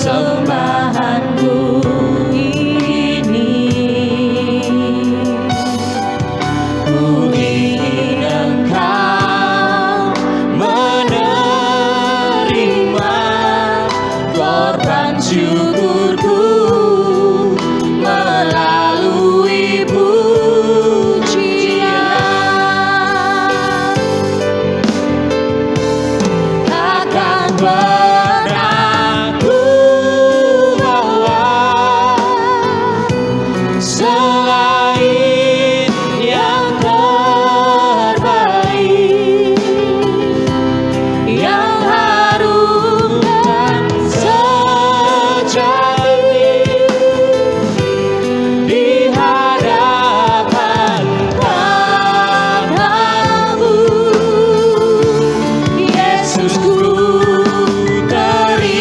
persembahanku ini. Ku ingin Engkau menerima korban syukurku melalui pujian. Takkan pernah ku bawa selain yang terbaik, yang harum dan sejati di hadapan padamu. Yesusku, terimalah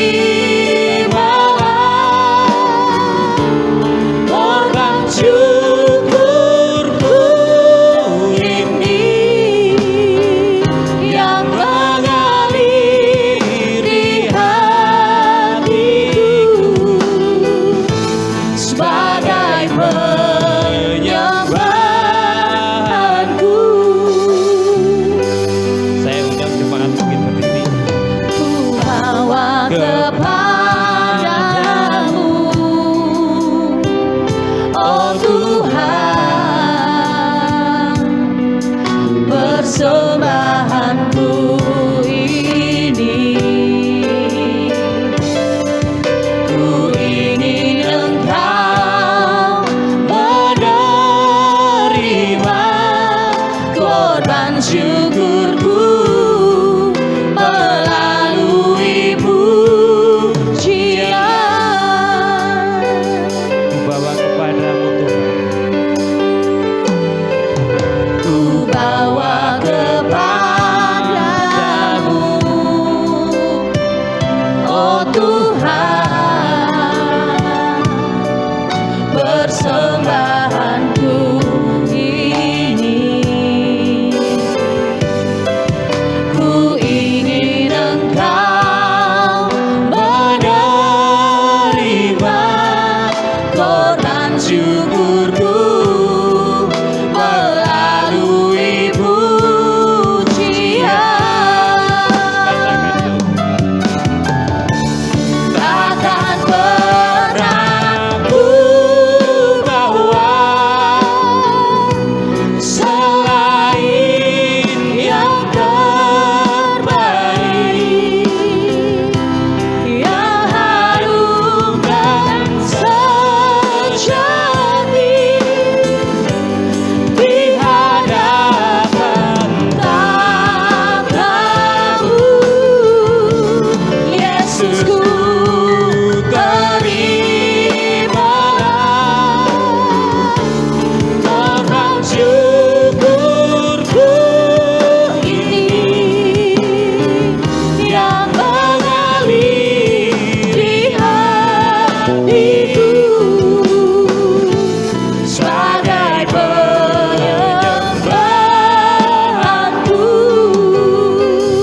korban syukurku ini yang mengalir di hatiku sebagai penyembahanku. Saya undang jemaat mungkin berdiri. Ku bawa kepadamu, oh Tuhan, persembahanku ini. Ku ingin Engkau menerima korban syukurku melalui pujian. Ku bawa kepadamu Tuhan. Ku bawa kepadamu, oh Tuhan, persembahanku ini. Ku ingin Engkau menerima korban syukurku melalui pujian. Takkan pernah ku bawa selain yang terbaik, yang harum dan sejati di hadapan tahtmu. Yesusku, terimalah korban syukurku ini yang mengalir di hatiku sebagai penyembahanku.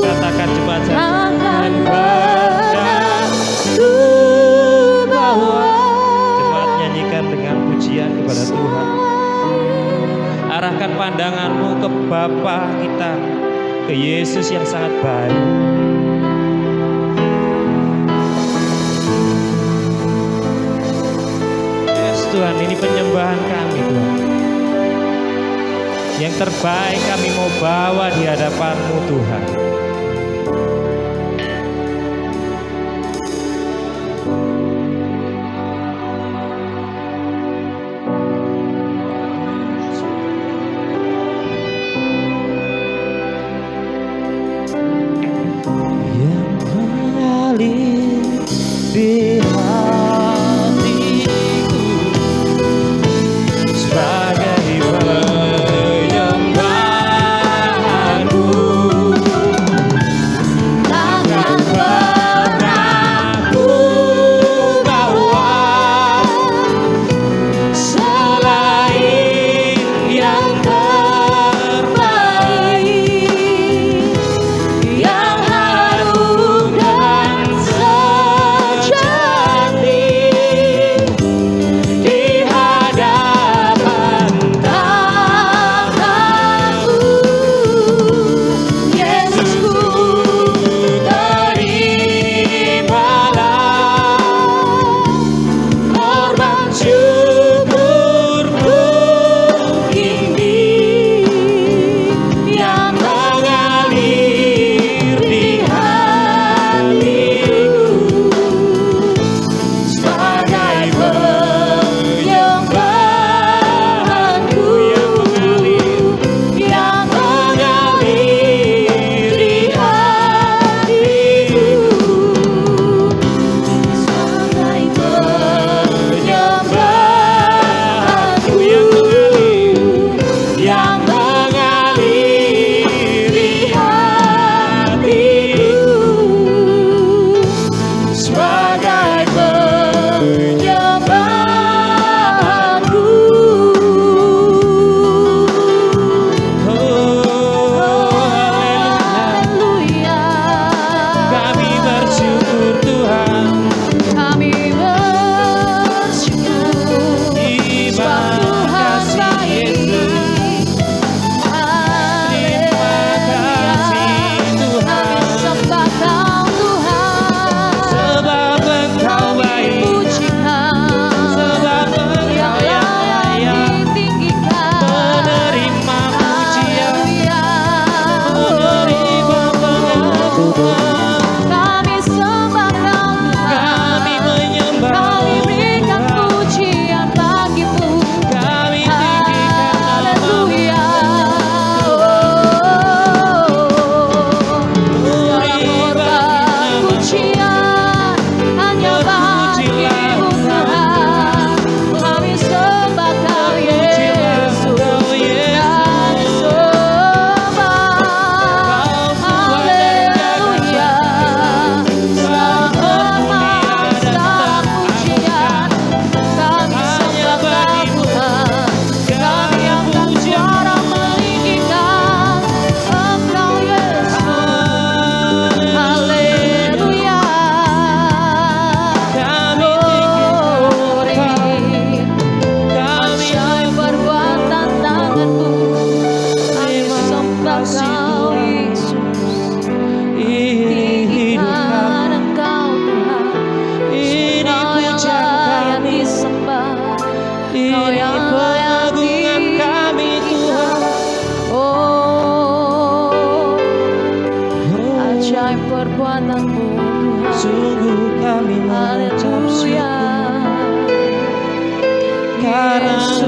Katakan jemaat saya. Takkan pernah ku bawa. Jemaat nyanyikan dengan pujian kepada Tuhan. Arahkan pandanganmu ke Bapa kita, ke Yesus yang sangat baik. Yes Tuhan, ini penyembahan kami Tuhan. Yang terbaik kami mau bawa di hadapan-Mu Tuhan. Yang mengalir di hatiku sebagai penyembahanku.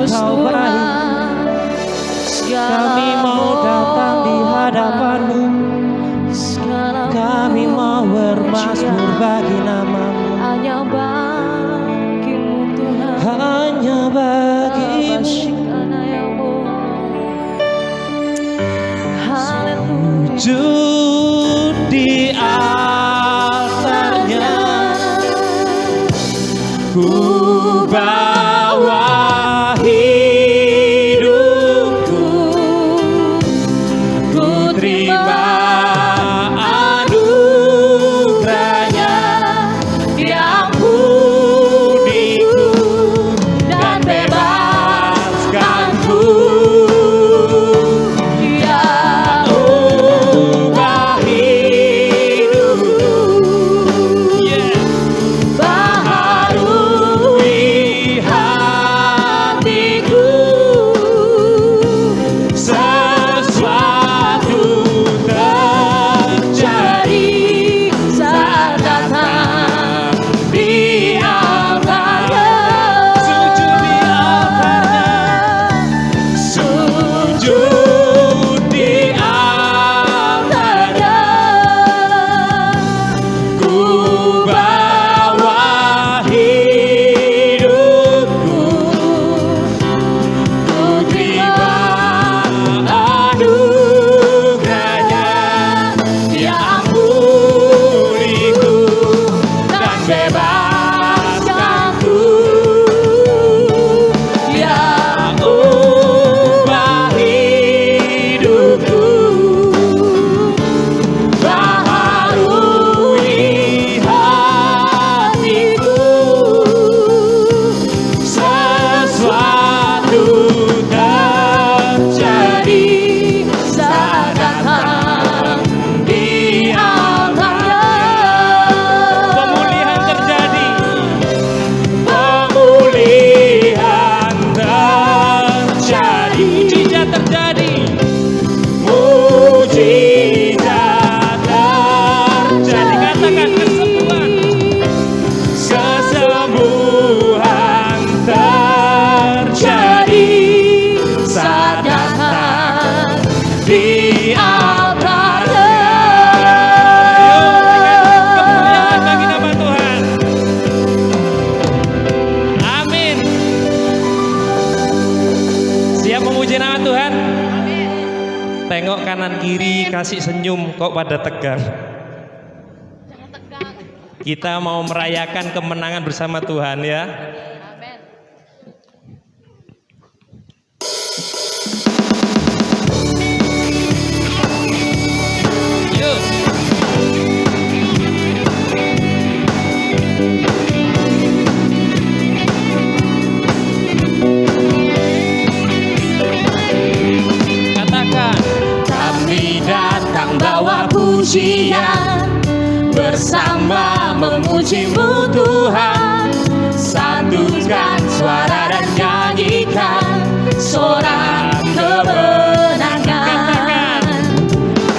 Engkau baik. Kami mau datang di hadapan-Mu. Kami mau bermasmur bagi nama-Mu. Hanya bagi-Mu Tuhan. Hanya bagi-Mu. Haleluya. Sujud di altarnya, ku bawa hidupku, ku terima anugerahnya, diampuniku dan bebaskanku. Tengok kanan kiri, kasih senyum, kok pada tegang. Kita mau merayakan kemenangan bersama Tuhan ya. Yuk. Katakan, kami datang bawa pujian, bersama memuji-Mu Tuhan. Satukan suara dan nyanyikan sorak kemenangan.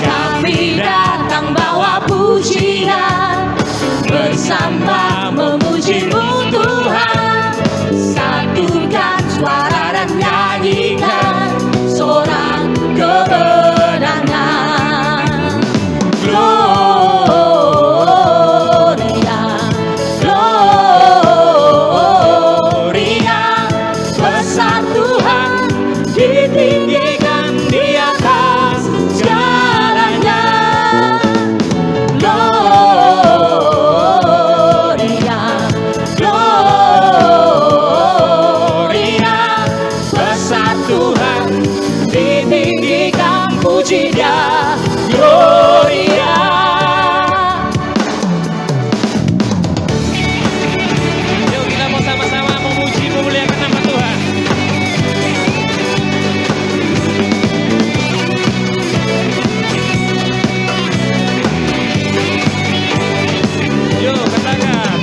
Kami datang bawa pujian, bersama memuji-Mu Tuhan. Satukan suara dan nyanyikan sorak kemenangan. Gloria, Gloria, besar Tuhan, ditinggikan di atas segalanya. Gloria, Gloria, besar Tuhan, ditinggikan puji Dia. Gloria. Yuk kita mau sama-sama memuji, memuliakan nama Tuhan. Yuk katakan,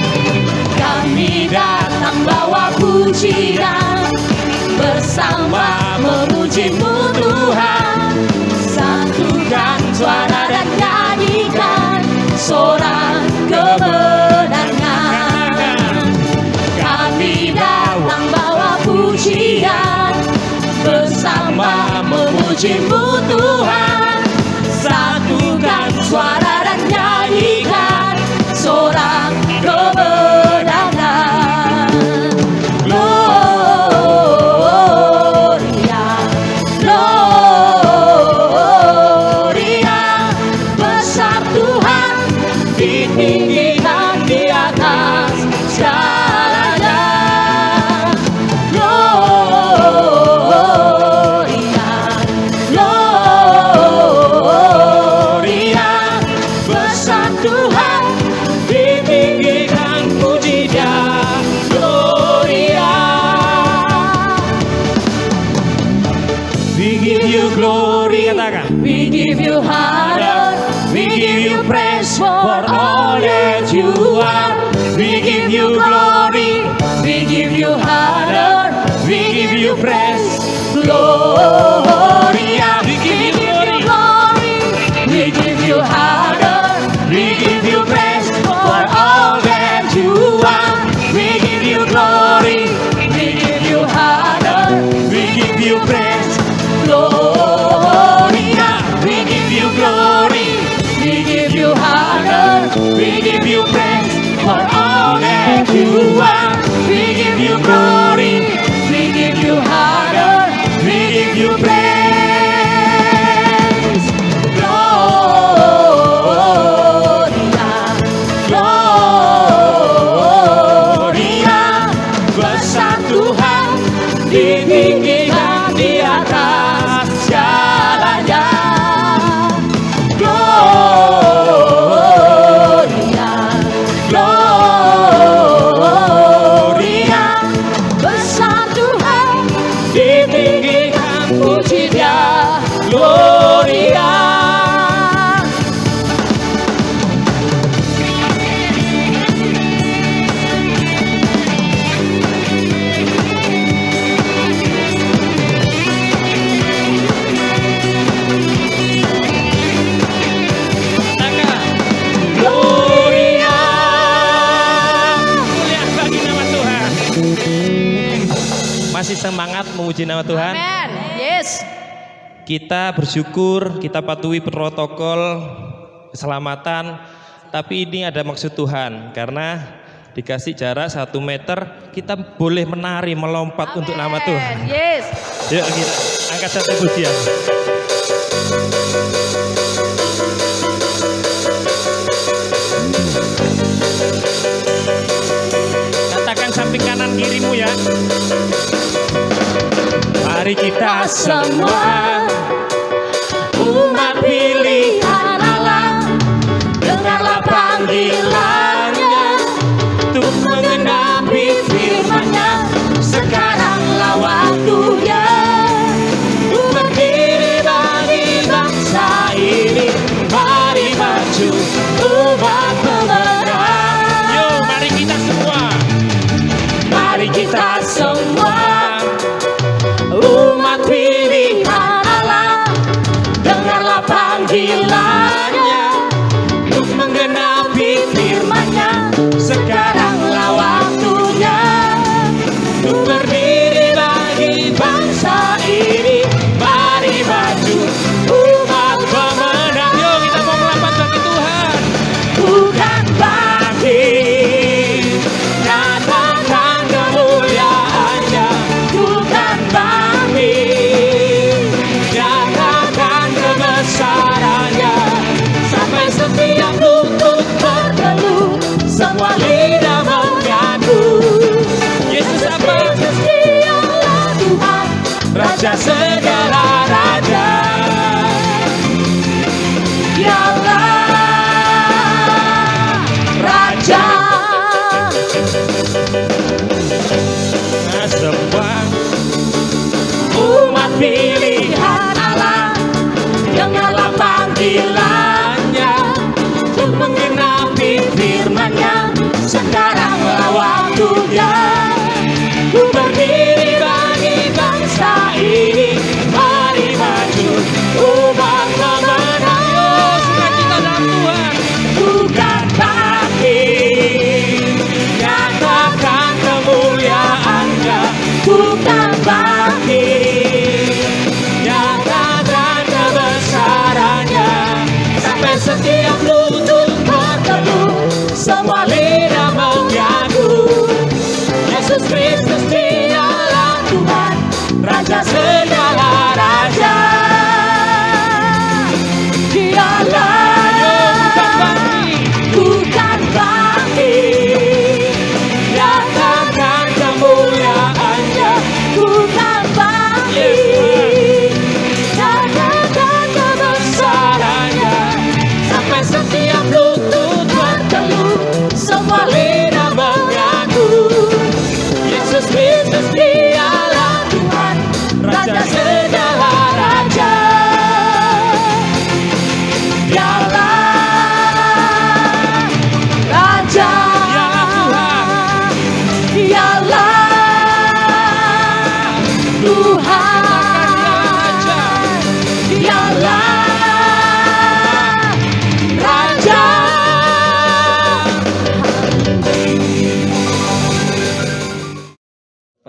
kami datang bawa pujian, bersama memuji-Mu Tuhan. Satukan suara dan nyanyikan sorak kemenangan. Kami datang bawa pujian, pujimu Tuhan. Satukan suara dan nyanyikan sorak kemenangan. Gloria, Gloria, besar Tuhan, ditinggikan di atas segalanya. Gloria, Gloria, besar Tuhan, ditinggikan puji Dia. Gloria, We give you glory, katakan. we give you honor, We give you praise for all that you are. We give you glory, we give you honor, we give you praise. Gloria, We give you glory, glory, we give you honor, we give you praise for all that you are. We give you glory, we give you honor, we give you praise. Gloria, We give you glory, we give you honor, we give you praise for all that you are. We give you glory, we give you honor, we give you praise. Gloria, Gloria, Besar Tuhan, ditinggikan di atas segalanya. Gloria, Gloria, besar Tuhan, ditinggikan puji Dia. Gloria. Gloria. Mulia bagi nama Tuhan. Masih semangat memuji nama Tuhan? Amen. Yes. Kita bersyukur, kita patuhi protokol keselamatan, tapi ini ada maksud Tuhan, karena dikasih jarak 1 meter, kita boleh menari, melompat untuk nama Tuhan. Yes. Yuk kita angkat satu pujian. Katakan samping kanan kirimu ya. Mari kita semua umat pilihan Allah, dengarlah panggilannya untuk menggenapi firman-Nya. Sekaranglah waktunya berdiri bagi bangsa ini. Mari maju umat pemenang. Yuk mari kita semua, mari kita semua umat pilihan Allah, dengarlah panggilannya untuk menggenapi firman-Nya. Sekaranglah waktunya untuk berdiri bagi bangsa ini. Mari maju umat pemenang. Yuk kita mau melompat bagi Tuhan, bukan bagi. Nyatakan kemuliaan-Nya, bukan bagi. Nyatakan kebesaran-Nya, sampai setiap lutut berteluh, semua lidah mengaku. Yesus apa? Yesus Dialah Tuhan, Raja segala raja. Dialah Raja. Nah, semua umat pilihan Allah, dengarlah panggilannya untuk menggenapi firman-Nya. Sekaranglah waktunya untuk berdiri bagi bangsa ini. Mari maju umat pemenang. Sukacita dalam Tuhan, bukan bagi. Nyatakan kemuliaan-Nya, bukan bagi. Nyatakan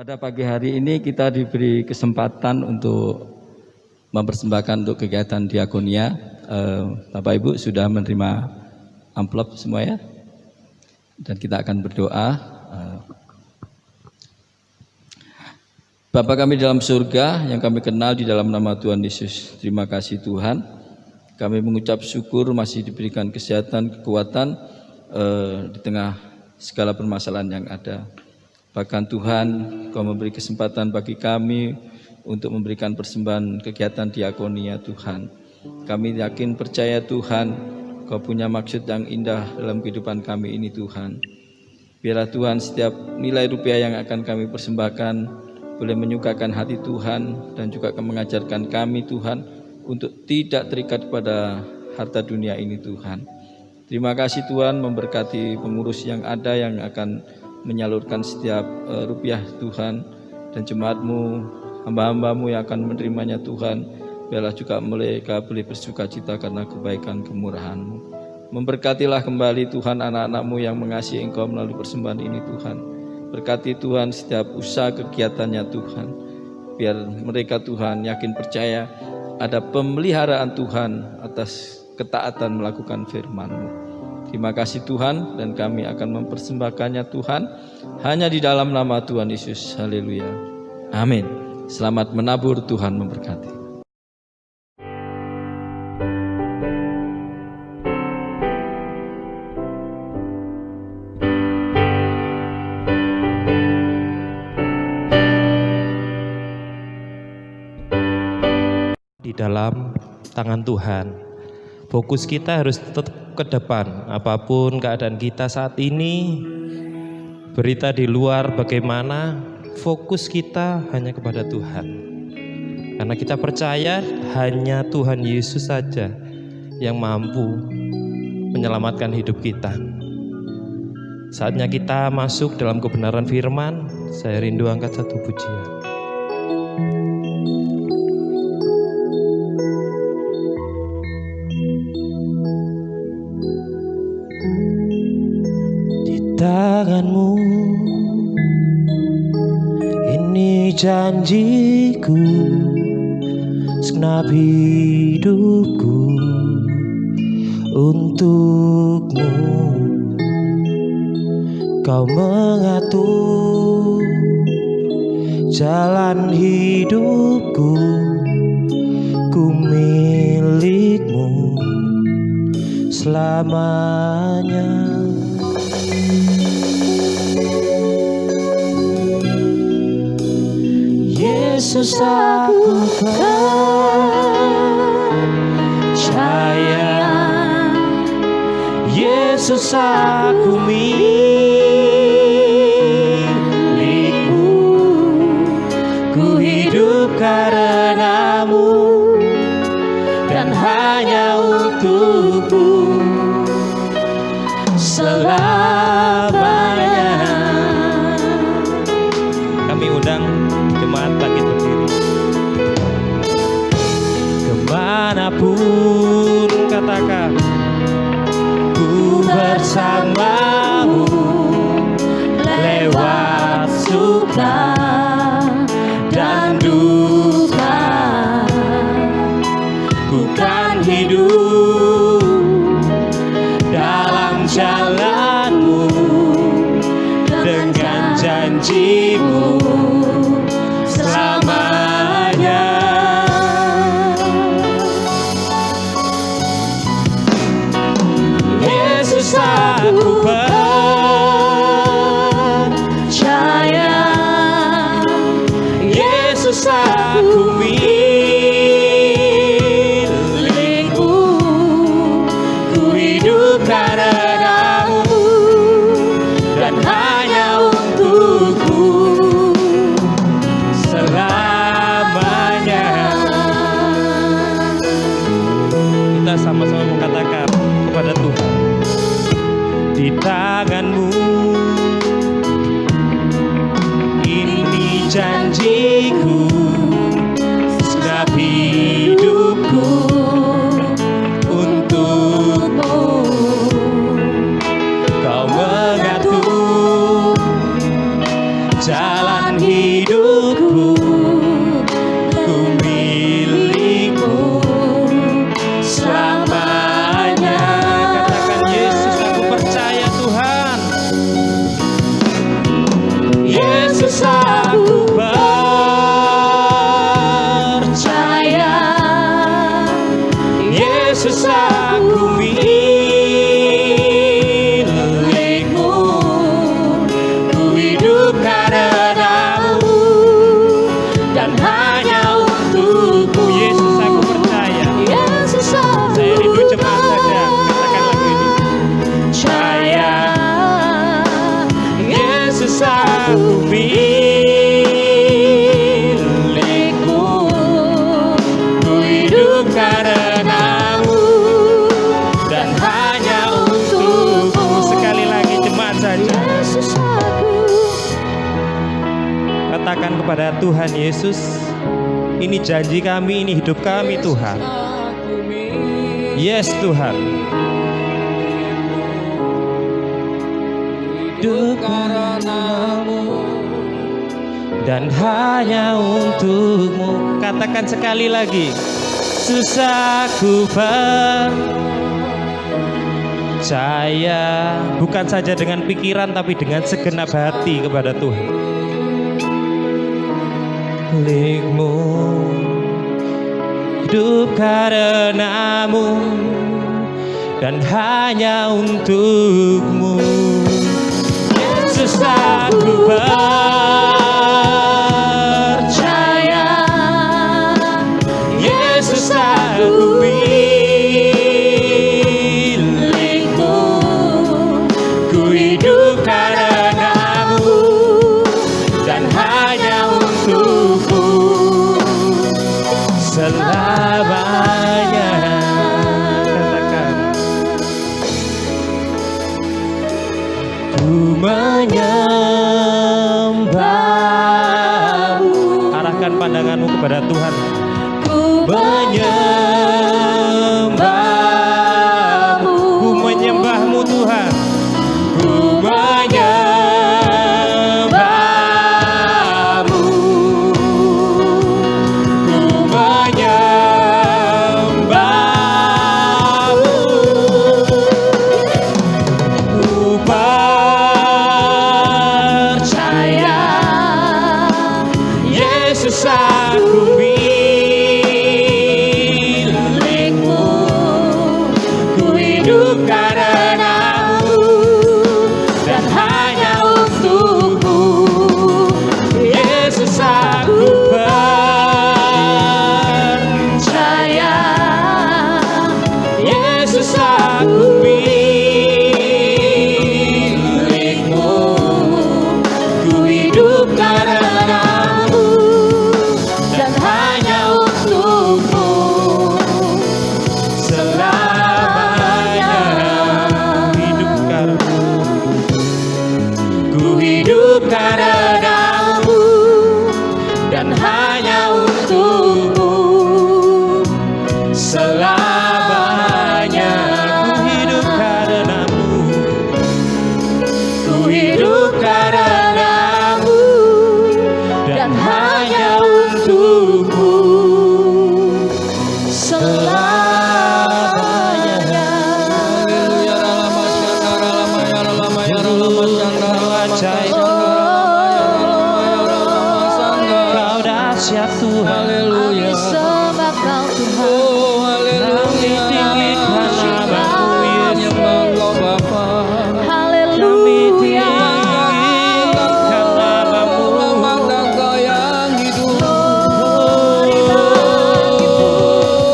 Pada pagi hari ini kita diberi kesempatan untuk mempersembahkan untuk kegiatan diakonia. Bapak Ibu sudah menerima amplop semua ya? Dan kita akan berdoa. Bapa kami dalam surga yang kami kenal di dalam nama Tuhan Yesus. Terima kasih Tuhan. Kami mengucap syukur masih diberikan kesehatan, kekuatan di tengah segala permasalahan yang ada. Bahkan Tuhan, Kau memberi kesempatan bagi kami untuk memberikan persembahan kegiatan diakonia Tuhan. Kami yakin percaya Tuhan, Kau punya maksud yang indah dalam kehidupan kami ini Tuhan. Biarlah Tuhan setiap nilai rupiah yang akan kami persembahkan boleh menyukakan hati Tuhan dan juga mengajarkan kami Tuhan untuk tidak terikat pada harta dunia ini Tuhan. Terima kasih Tuhan memberkati pengurus yang ada yang akan menyalurkan setiap rupiah Tuhan, dan jemaat-Mu, hamba-hamba-Mu yang akan menerimanya Tuhan. Biarlah juga mereka boleh bersuka cita karena kebaikan kemurahan-Mu. Memberkatilah kembali Tuhan anak-anak-Mu yang mengasihi Engkau melalui persembahan ini Tuhan. Berkati Tuhan setiap usaha kegiatannya Tuhan. Biar mereka Tuhan yakin percaya ada pemeliharaan Tuhan atas ketaatan melakukan firman-Mu. Terima kasih Tuhan, dan kami akan mempersembahkannya Tuhan hanya di dalam nama Tuhan Yesus. Haleluya. Amin. Selamat menabur, Tuhan memberkati. Di dalam tangan Tuhan. Fokus kita harus tetap ke depan. Apapun keadaan kita saat ini, berita di luar bagaimana, fokus kita hanya kepada Tuhan. Karena kita percaya hanya Tuhan Yesus saja yang mampu menyelamatkan hidup kita. Saatnya kita masuk dalam kebenaran firman. Saya rindu angkat satu pujian. Tangan-Mu, ini janjiku, segenap hidupku untuk-Mu. Kau mengatur jalan hidupku, ku milik-Mu selamanya. Yesus, aku percaya. Yesus, aku milik-Mu. Ku hidup karena-Mu dan hanya untuk-Mu selamanya. Kami undang jemaat bangkit berdiri. Kemanapun katakan, ku bersama-Mu lewat suka dan duka. Ku kan hidup dalam jalan-Mu dengan janji-Mu selamanya. Yesus, aku percaya. Yesus, aku milik-Mu. Ku hidup karena-Mu dan hanya untuk-Mu selamanya. Kita sama-sama mengatakan kepada Tuhan, di tangan-Mu ini janjiku, segenap hidupku untuk-Mu. Kau mengatur jalan hidup katakan kepada Tuhan Yesus, ini janji kami, ini hidup kami Tuhan. Yes Tuhan. Hidup karenamu dan hanya untukmu. Katakan sekali lagi. Susah ku percaya, bukan saja dengan pikiran tapi dengan segenap hati kepada Tuhan. Milikmu, hidup karenamu dan hanya untukmu. Susah ku percaya, Yesus aku milikmu, ku hidup karenamu dan hanya untukmu selamanya. Katakan, ku menyembahmu. Arahkan pandanganmu kepada Tuhan. Ku menyembahmu, ku menyembahmu Tuhan. Ku menyembahmu, ku menyembahmu, ku percaya Yesus aku milikmu, ku hidup karenamu dan hanya untukmu. Yesus aku percaya, Yesus aku milikmu, ku hidup karenamu dan hanya untukmu selamanya. Hidup karenamu, ku hidup karenamu dan hanya untukmu selamanya. Ku hidup karenamu, ku hidup karenamu dan hanya untukmu selamanya. Kau dahsyat Tuhan. Kami sembah Kau Tuhan. Kami tinggikan namamu Yesus. Haleluya. Tinggikan namamu.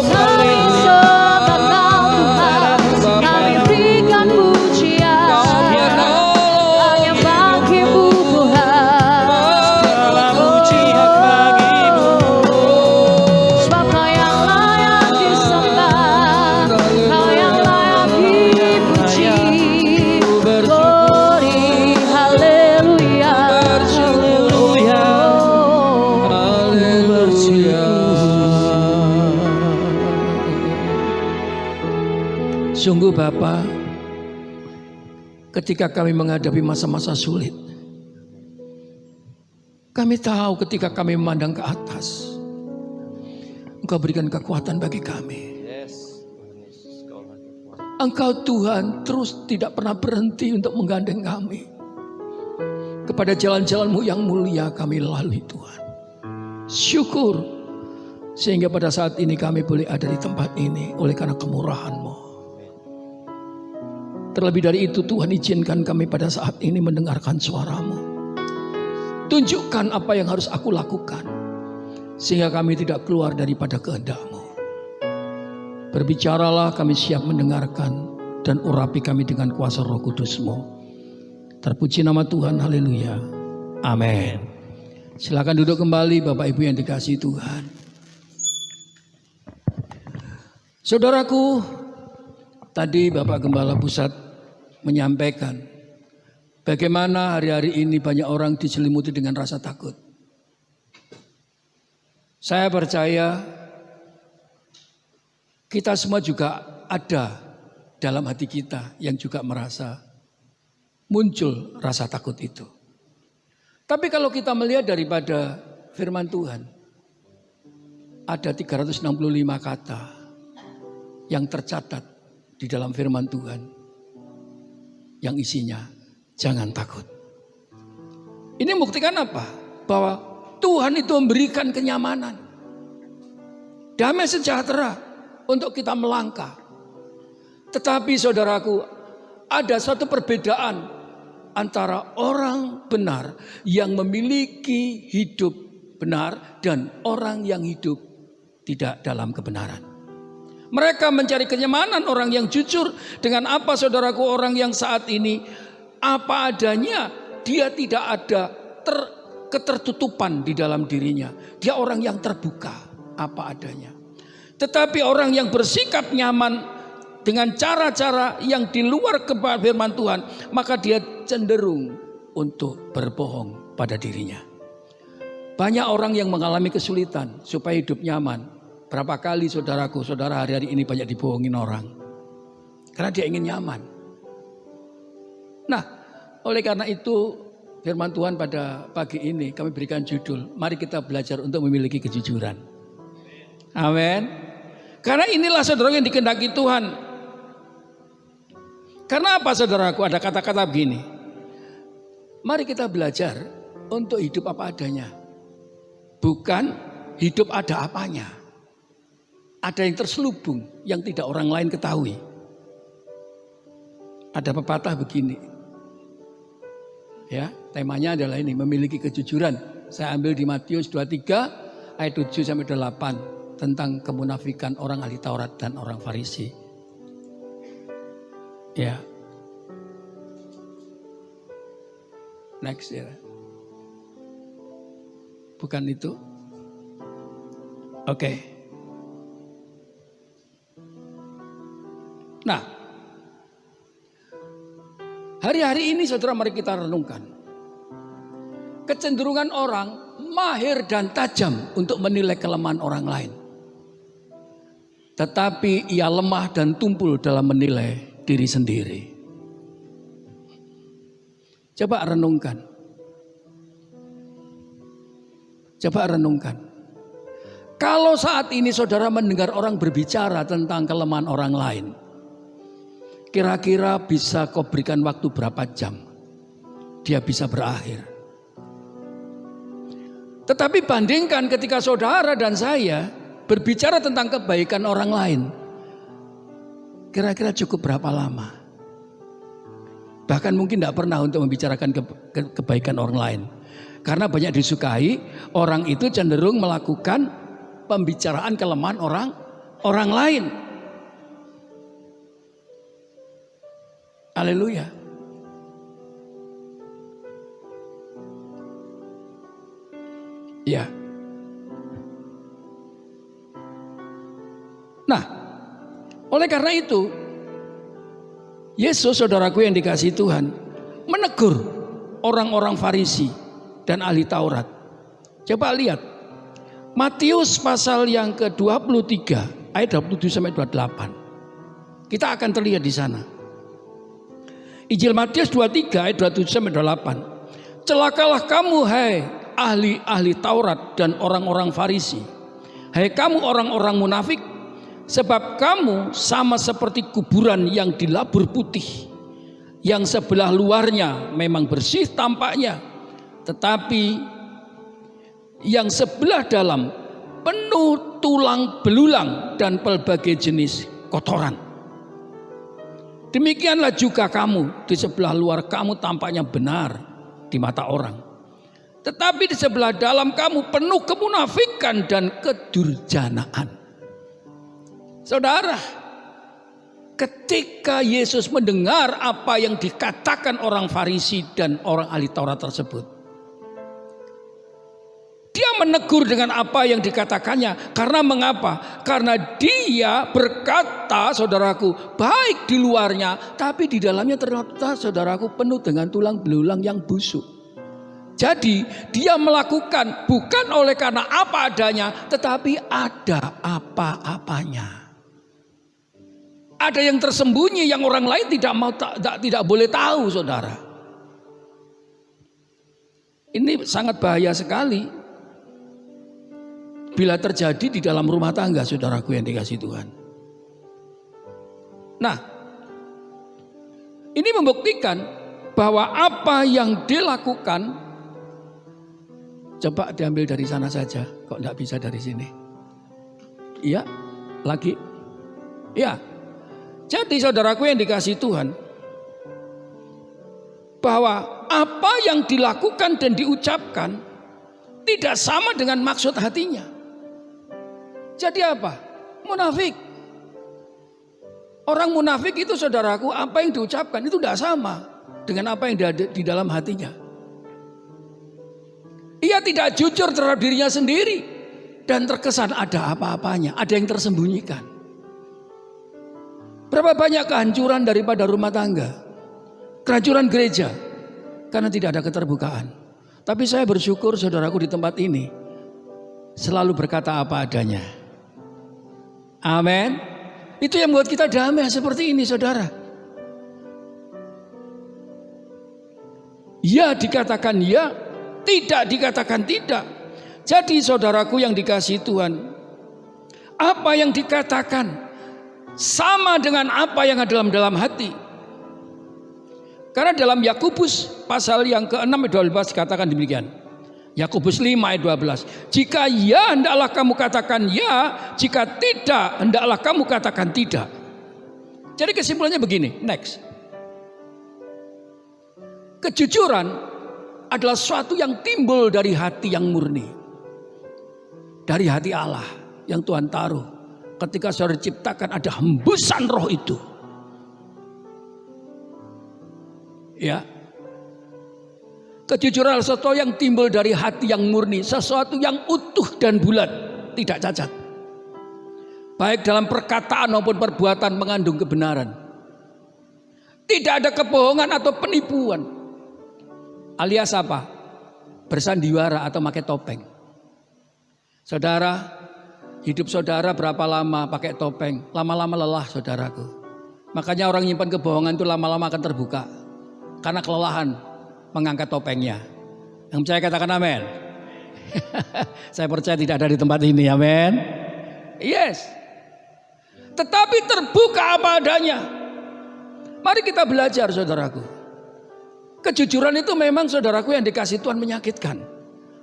Kami sembah Kau Tuhan. Kami berikan pujian hanya bagimu Tuhan. Segala puji hak bagimu. Sebab Kau yang layak disembah, Kau yang layak dipuji. Glory, haleluya, Haleluya. Sungguh Bapa, ketika kami menghadapi masa-masa sulit, kami tahu ketika kami memandang ke atas, Engkau berikan kekuatan bagi kami. Engkau Tuhan terus tidak pernah berhenti untuk menggandeng kami kepada jalan-jalan-Mu yang mulia kami lalui Tuhan. Syukur sehingga pada saat ini kami boleh ada di tempat ini oleh karena kemurahan-Mu. Terlebih dari itu Tuhan, izinkan kami pada saat ini mendengarkan suara-Mu. Tunjukkan apa yang harus aku lakukan sehingga kami tidak keluar daripada kehendak-Mu. Berbicaralah, kami siap mendengarkan, dan urapi kami dengan kuasa Roh Kudus-Mu. Terpuji nama Tuhan, haleluya, amin. Silakan duduk kembali Bapak Ibu yang dikasihi Tuhan. Saudaraku, tadi Bapak Gembala Pusat menyampaikan bagaimana hari-hari ini banyak orang diselimuti dengan rasa takut. Saya percaya kita semua juga ada dalam hati kita yang juga merasa muncul rasa takut itu. Tapi kalau kita melihat daripada firman Tuhan, ada 365 kata yang tercatat di dalam firman Tuhan yang isinya jangan takut. Ini membuktikan apa? Bahwa Tuhan itu memberikan kenyamanan, damai sejahtera untuk kita melangkah. Tetapi saudaraku, ada satu perbedaan antara orang benar yang memiliki hidup benar dan orang yang hidup tidak dalam kebenaran. Mereka mencari kenyamanan orang yang jujur. Dengan apa saudaraku? Orang yang saat ini apa adanya, dia tidak ada ketertutupan di dalam dirinya. Dia orang yang terbuka apa adanya. Tetapi orang yang bersikap nyaman dengan cara-cara yang di luar firman Tuhan, maka dia cenderung untuk berbohong pada dirinya. Banyak orang yang mengalami kesulitan supaya hidup nyaman. Berapa kali saudaraku, saudara hari-hari ini banyak dibohongin orang. Karena dia ingin nyaman. Nah, oleh karena itu firman Tuhan pada pagi ini kami berikan judul, mari kita belajar untuk memiliki kejujuran. Amin. Karena inilah saudara yang dikehendaki Tuhan. Karena apa saudaraku? Ada kata-kata begini. Mari kita belajar untuk hidup apa adanya. Bukan hidup ada apanya. Ada yang terselubung yang tidak orang lain ketahui. Ada pepatah begini. Ya, temanya adalah ini, memiliki kejujuran. Saya ambil di Matius 23 ayat 7 sampai 8 tentang kemunafikan orang ahli Taurat dan orang Farisi. Ya. Next ya. Bukan itu. Oke. Nah, hari-hari ini saudara mari kita renungkan. Kecenderungan orang mahir dan tajam untuk menilai kelemahan orang lain. Tetapi ia lemah dan tumpul dalam menilai diri sendiri. Coba renungkan. Coba renungkan. Kalau saat ini saudara mendengar orang berbicara tentang kelemahan orang lain, kira-kira bisa kau berikan waktu berapa jam dia bisa berakhir. Tetapi bandingkan ketika saudara dan saya berbicara tentang kebaikan orang lain, kira-kira cukup berapa lama? Bahkan mungkin tidak pernah untuk membicarakan kebaikan orang lain. Karena banyak disukai, orang itu cenderung melakukan pembicaraan kelemahan orang lain. Haleluya. Ya. Nah, oleh karena itu, Yesus saudaraku yang dikasihi Tuhan menegur orang-orang Farisi dan ahli Taurat. Coba lihat Matius pasal yang ke-23 ayat 27 sampai 28. Kita akan terlihat di sana. Injil Matius 23 ayat 27 sampai 28. Celakalah kamu hai ahli-ahli Taurat dan orang-orang Farisi. Hai kamu orang-orang munafik, sebab kamu sama seperti kuburan yang dilabur putih, yang sebelah luarnya memang bersih tampaknya, tetapi yang sebelah dalam penuh tulang belulang dan pelbagai jenis kotoran. Demikianlah juga kamu, di sebelah luar kamu tampaknya benar di mata orang, tetapi di sebelah dalam kamu penuh kemunafikan dan kedurjanaan. Saudara, ketika Yesus mendengar apa yang dikatakan orang Farisi dan orang ahli Taurat tersebut, dia menegur dengan apa yang dikatakannya. Karena mengapa? Karena dia berkata, saudaraku, baik di luarnya, tapi di dalamnya ternyata saudaraku penuh dengan tulang belulang yang busuk. Jadi dia melakukan bukan oleh karena apa adanya, tetapi ada apa-apanya. Ada yang tersembunyi yang orang lain tidak boleh tahu, saudara. Ini sangat bahaya sekali bila terjadi di dalam rumah tangga, saudaraku yang dikasihi Tuhan. Nah, ini membuktikan bahwa apa yang dilakukan, coba diambil dari sana saja, kok tidak bisa dari sini? Iya, lagi. Ya, jadi saudaraku yang dikasihi Tuhan, bahwa apa yang dilakukan dan diucapkan tidak sama dengan maksud hatinya. Jadi apa? Munafik. Orang munafik itu, saudaraku, apa yang diucapkan itu tidak sama dengan apa yang di dalam hatinya. Ia tidak jujur terhadap dirinya sendiri dan terkesan ada apa-apanya, ada yang tersembunyikan. Berapa banyak kehancuran daripada rumah tangga, kehancuran gereja karena tidak ada keterbukaan. Tapi saya bersyukur, saudaraku, di tempat ini selalu berkata apa adanya. Amin. Itu yang membuat kita damai seperti ini, saudara. Ya dikatakan ya, tidak dikatakan tidak. Jadi saudaraku yang dikasihi Tuhan, apa yang dikatakan sama dengan apa yang ada dalam hati. Karena dalam Yakobus pasal yang ke-6 ayat 12 dikatakan demikian. Yakobus 5 ayat 12. Jika ya, hendaklah kamu katakan ya, jika tidak, hendaklah kamu katakan tidak. Jadi kesimpulannya begini, next. Kejujuran adalah sesuatu yang timbul dari hati yang murni. Dari hati Allah yang Tuhan taruh. Ketika saudara diciptakan ada hembusan roh itu. Ya. Kejujuran adalah sesuatu yang timbul dari hati yang murni, sesuatu yang utuh dan bulat, tidak cacat. Baik dalam perkataan maupun perbuatan mengandung kebenaran. Tidak ada kebohongan atau penipuan. Alias apa? Bersandiwara atau pakai topeng. Saudara, hidup saudara berapa lama pakai topeng? Lama-lama lelah, saudaraku. Makanya orang nyimpan kebohongan itu lama-lama akan terbuka. Karena kelelahan mengangkat topengnya. Yang percaya katakan amin. Saya percaya tidak ada di tempat ini, amin. Yes. Tetapi terbuka apa adanya. Mari kita belajar, saudaraku. Kejujuran itu memang, saudaraku, yang dikasih Tuhan menyakitkan,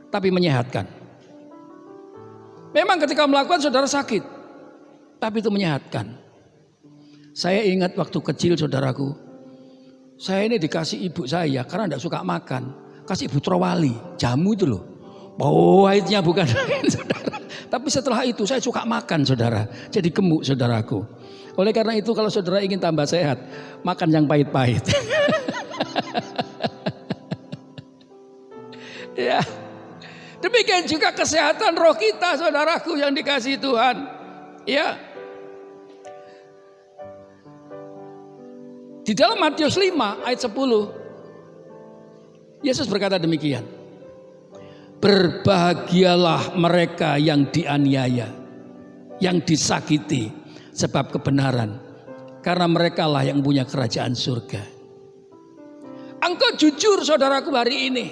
tapi menyehatkan. Memang ketika melakukan saudara sakit, tapi itu menyehatkan. Saya ingat waktu kecil, saudaraku, saya ini dikasih ibu saya karena tidak suka makan, kasih ibu trowali, jamu itu loh. Pahitnya bukan saudara. Tapi setelah itu saya suka makan, saudara. Jadi gemuk, saudaraku. Oleh karena itu kalau saudara ingin tambah sehat, makan yang pahit-pahit. Ya. Demikian juga kesehatan roh kita, saudaraku yang dikasihi Tuhan. Ya. Di dalam Matius 5 ayat 10, Yesus berkata demikian. Berbahagialah mereka yang dianiaya, yang disakiti sebab kebenaran, karena merekalah yang punya kerajaan surga. Engkau jujur, saudaraku, hari ini,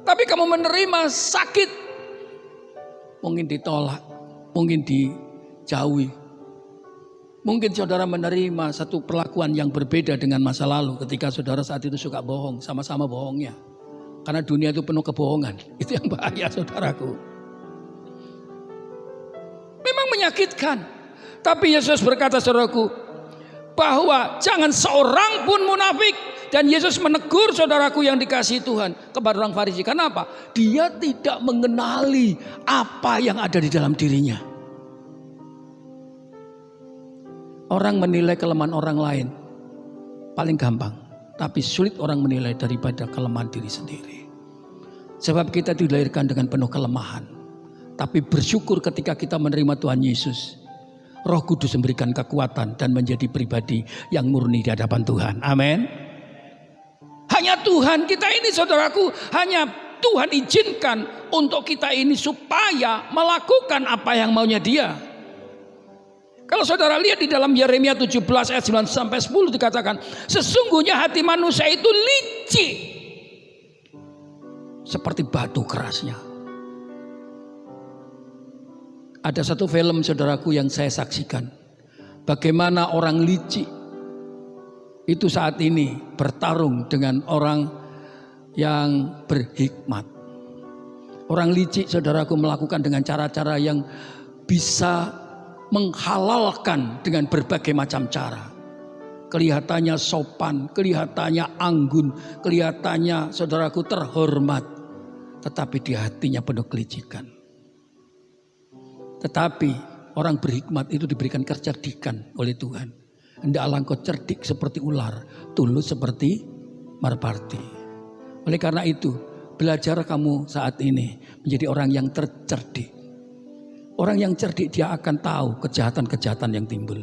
tapi kamu menerima sakit, mungkin ditolak, mungkin dijauhi. Mungkin saudara menerima satu perlakuan yang berbeda dengan masa lalu ketika saudara saat itu suka bohong, sama-sama bohongnya. Karena dunia itu penuh kebohongan. Itu yang bahaya, saudaraku. Memang menyakitkan. Tapi Yesus berkata, saudaraku, bahwa jangan seorang pun munafik. Dan Yesus menegur, saudaraku yang dikasihi Tuhan, kepada orang Farisi. Kenapa? Dia tidak mengenali apa yang ada di dalam dirinya. Orang menilai kelemahan orang lain paling gampang, tapi sulit orang menilai daripada kelemahan diri sendiri. Sebab kita dilahirkan dengan penuh kelemahan, tapi bersyukur ketika kita menerima Tuhan Yesus. Roh Kudus memberikan kekuatan dan menjadi pribadi yang murni di hadapan Tuhan. Amin. Hanya maunya Tuhan kita ini, saudaraku, hanya Tuhan izinkan untuk kita ini supaya melakukan apa yang maunya Dia. Kalau saudara lihat di dalam Yeremia 17 ayat 9 sampai 10 dikatakan, sesungguhnya hati manusia itu licik seperti batu kerasnya. Ada satu film, saudaraku, yang saya saksikan, bagaimana orang licik itu saat ini bertarung dengan orang yang berhikmat. Orang licik, saudaraku, melakukan dengan cara-cara yang bisa menghalalkan dengan berbagai macam cara. Kelihatannya sopan, kelihatannya anggun, kelihatannya, saudaraku, terhormat, tetapi di hatinya penuh kelicikan. Tetapi orang berhikmat itu diberikan kecerdikan oleh Tuhan. Hendaklah engkau cerdik seperti ular, tulus seperti merpati. Oleh karena itu, belajar kamu saat ini menjadi orang yang tercerdik. Orang yang cerdik, dia akan tahu kejahatan-kejahatan yang timbul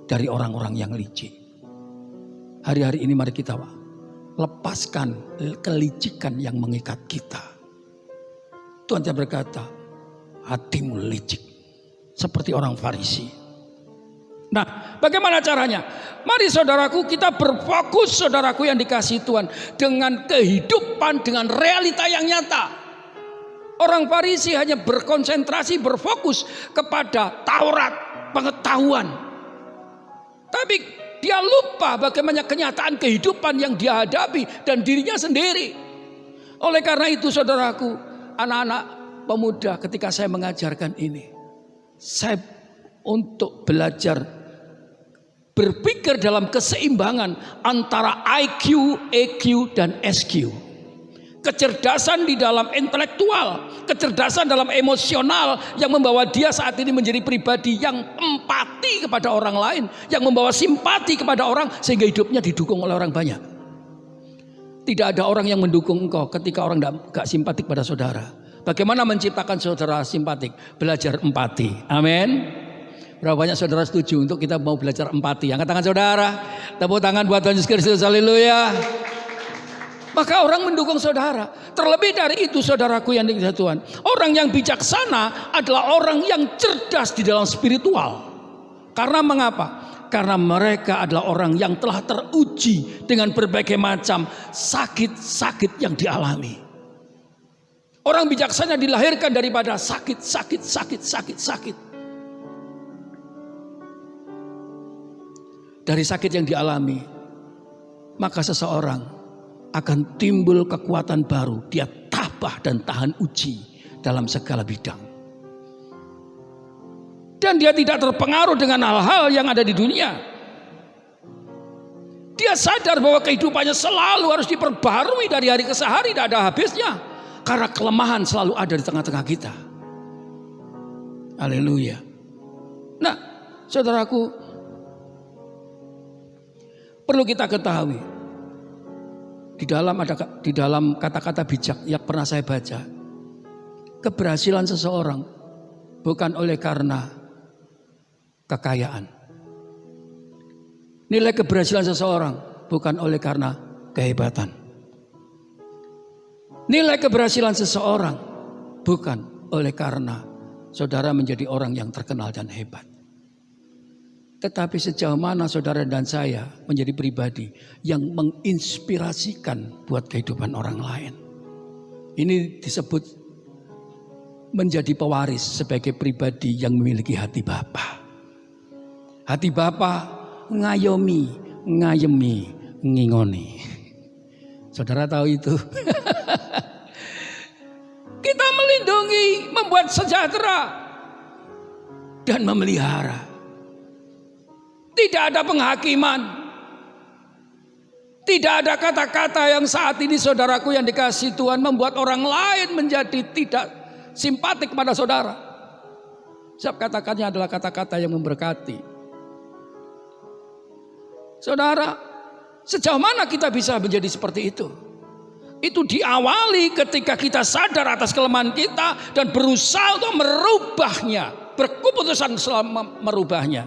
dari orang-orang yang licik. Hari-hari ini mari kita lepaskan kelicikan yang mengikat kita. Tuhan berkata, hatimu licik seperti orang Farisi. Nah, bagaimana caranya? Mari saudaraku, kita berfokus, saudaraku yang dikasihi Tuhan, dengan kehidupan, dengan realita yang nyata. Orang Farisi hanya berkonsentrasi, berfokus kepada Taurat, pengetahuan. Tapi dia lupa bagaimana kenyataan kehidupan yang dia hadapi dan dirinya sendiri. Oleh karena itu, saudaraku, anak-anak pemuda, ketika saya mengajarkan ini, saya untuk belajar berpikir dalam keseimbangan antara IQ, EQ, dan SQ. Kecerdasan di dalam intelektual, kecerdasan dalam emosional yang membawa dia saat ini menjadi pribadi yang empati kepada orang lain, yang membawa simpati kepada orang sehingga hidupnya didukung oleh orang banyak. Tidak ada orang yang mendukung engkau ketika orang gak simpatik pada saudara. Bagaimana menciptakan saudara simpatik? Belajar empati. Amin. Berapa banyak saudara setuju untuk kita mau belajar empati? Angkat tangan saudara. Tepuk tangan buat Tuhan Yesus Kristus. Haleluya. Maka orang mendukung saudara. Terlebih dari itu, saudaraku yang dikasihi Tuhan, orang yang bijaksana adalah orang yang cerdas di dalam spiritual. Karena mengapa? Karena mereka adalah orang yang telah teruji dengan berbagai macam sakit-sakit yang dialami. Orang bijaksana dilahirkan daripada sakit. Dari sakit yang dialami, maka seseorang akan timbul kekuatan baru. Dia tabah dan tahan uji dalam segala bidang. Dan dia tidak terpengaruh dengan hal-hal yang ada di dunia. Dia sadar bahwa kehidupannya selalu harus diperbarui dari hari ke hari, tidak ada habisnya. Karena kelemahan selalu ada di tengah-tengah kita. Haleluya. Nah, saudaraku, perlu kita ketahui, di dalam kata-kata bijak yang pernah saya baca, keberhasilan seseorang bukan oleh karena kekayaan. Nilai keberhasilan seseorang bukan oleh karena kehebatan. Nilai keberhasilan seseorang bukan oleh karena saudara menjadi orang yang terkenal dan hebat. Tetapi sejauh mana saudara dan saya menjadi pribadi yang menginspirasikan buat kehidupan orang lain. Ini disebut menjadi pewaris sebagai pribadi yang memiliki hati Bapa. Hati Bapa ngayomi, ngayemi, ngingoni. Saudara tahu itu? Kita melindungi, membuat sejahtera, dan memelihara. Tidak ada penghakiman. Tidak ada kata-kata yang saat ini saudaraku yang dikasihi Tuhan membuat orang lain menjadi tidak simpatik kepada saudara. Setiap kata-katanya adalah kata-kata yang memberkati. Saudara, sejauh mana kita bisa menjadi seperti itu? Itu diawali ketika kita sadar atas kelemahan kita dan berusaha untuk merubahnya, berkeputusan selama merubahnya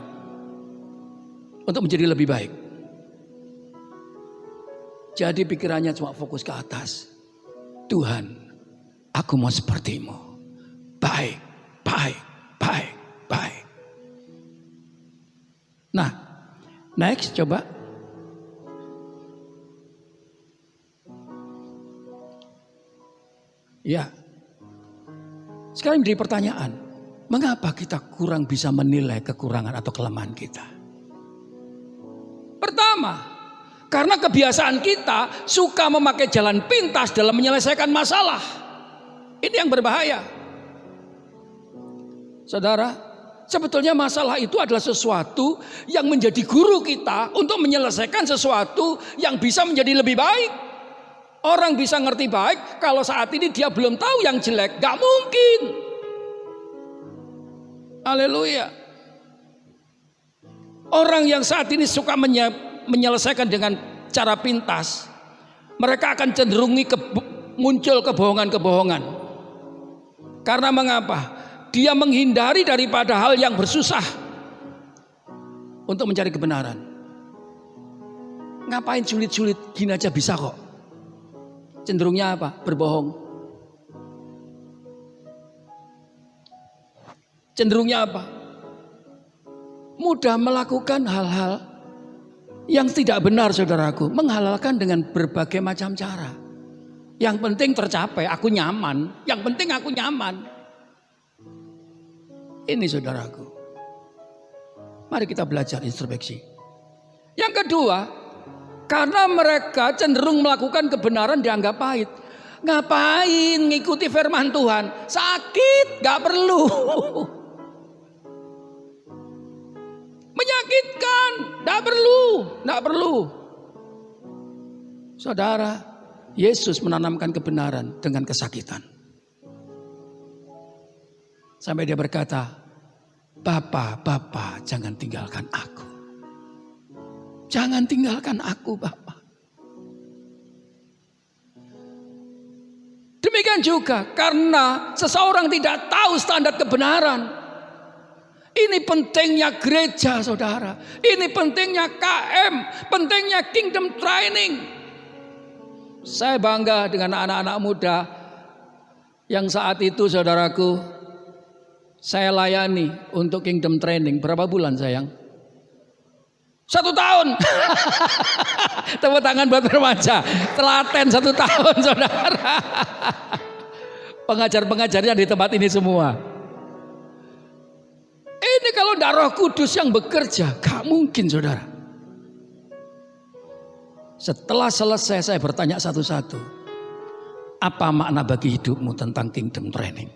untuk menjadi lebih baik. Jadi pikirannya cuma fokus ke atas. Tuhan, aku mau seperti-Mu. Baik, baik, baik, baik. Nah, next coba. Ya. Sekarang menjadi pertanyaan, mengapa kita kurang bisa menilai kekurangan atau kelemahan kita? Pertama, karena kebiasaan kita suka memakai jalan pintas dalam menyelesaikan masalah. Ini yang berbahaya. Saudara, sebetulnya masalah itu adalah sesuatu yang menjadi guru kita untuk menyelesaikan sesuatu yang bisa menjadi lebih baik. Orang bisa ngerti baik kalau saat ini dia belum tahu yang jelek. Gak mungkin. Haleluya. Orang yang saat ini suka menyelesaikan dengan cara pintas, mereka akan cenderungi muncul kebohongan-kebohongan. Karena mengapa? Dia menghindari daripada hal yang bersusah untuk mencari kebenaran. Ngapain sulit-sulit, gini aja bisa kok. Cenderungnya apa? Berbohong. Cenderungnya apa? Mudah melakukan hal-hal yang tidak benar, saudaraku. Menghalalkan dengan berbagai macam cara. Yang penting tercapai, aku nyaman. Yang penting aku nyaman. Ini saudaraku. Mari kita belajar introspeksi. Yang kedua, karena mereka cenderung melakukan kebenaran dianggap pahit. Ngapain ngikuti firman Tuhan? Sakit, gak perlu. Menyakitkan, gak perlu. Saudara, Yesus menanamkan kebenaran dengan kesakitan. Sampai dia berkata, Bapa, jangan tinggalkan aku. Jangan tinggalkan aku, Bapa. Demikian juga karena seseorang tidak tahu standar kebenaran. Ini pentingnya gereja, saudara. Ini pentingnya KM, pentingnya Kingdom Training. Saya bangga dengan anak-anak muda yang saat itu, saudaraku, saya layani untuk Kingdom Training. Berapa bulan, sayang? 1 tahun. Tepuk tangan buat remaja. Telaten 1 tahun, saudara. Pengajar-pengajarnya di tempat ini semua. Ini kalau tidak Roh Kudus yang bekerja, gak mungkin, saudara. Setelah selesai saya bertanya satu-satu. Apa makna bagi hidupmu tentang Kingdom Training?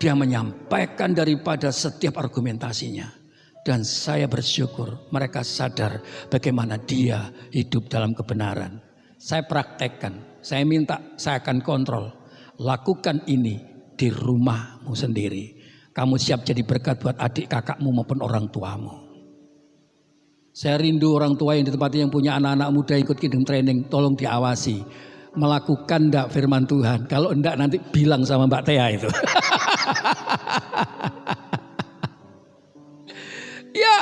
Dia menyampaikan daripada setiap argumentasinya. Dan saya bersyukur mereka sadar bagaimana dia hidup dalam kebenaran. Saya praktekkan, saya minta, saya akan kontrol. Lakukan ini di rumahmu sendiri. Kamu siap jadi berkat buat adik kakakmu maupun orang tuamu. Saya rindu orang tua yang di tempat yang punya anak-anak muda ikut Kingdom Training. Tolong diawasi. Melakukan enggak firman Tuhan. Kalau enggak nanti bilang sama Mbak Tea itu. Ya,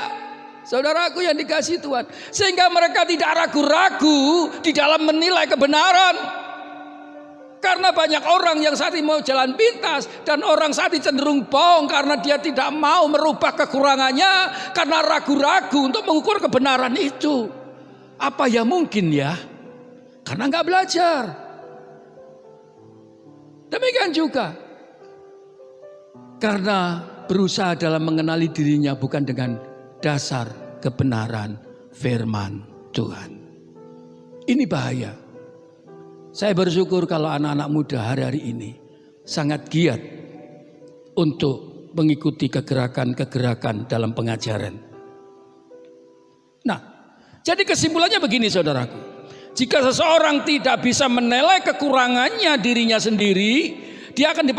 saudaraku yang dikasihi Tuhan. Sehingga mereka tidak ragu-ragu di dalam menilai kebenaran. Karena banyak orang yang saat ini mau jalan pintas. Dan orang saat ini cenderung bohong karena dia tidak mau merubah kekurangannya. Karena ragu-ragu untuk mengukur kebenaran itu. Apa ya mungkin ya? Karena nggak belajar. Demikian juga. Karena berusaha dalam mengenali dirinya bukan dengan dasar kebenaran firman Tuhan. Ini bahaya. Saya bersyukur kalau anak-anak muda hari-hari ini sangat giat untuk mengikuti kegerakan-kegerakan dalam pengajaran. Nah, jadi kesimpulannya begini, saudaraku. Jika seseorang tidak bisa menilai kekurangannya dirinya sendiri, dia akan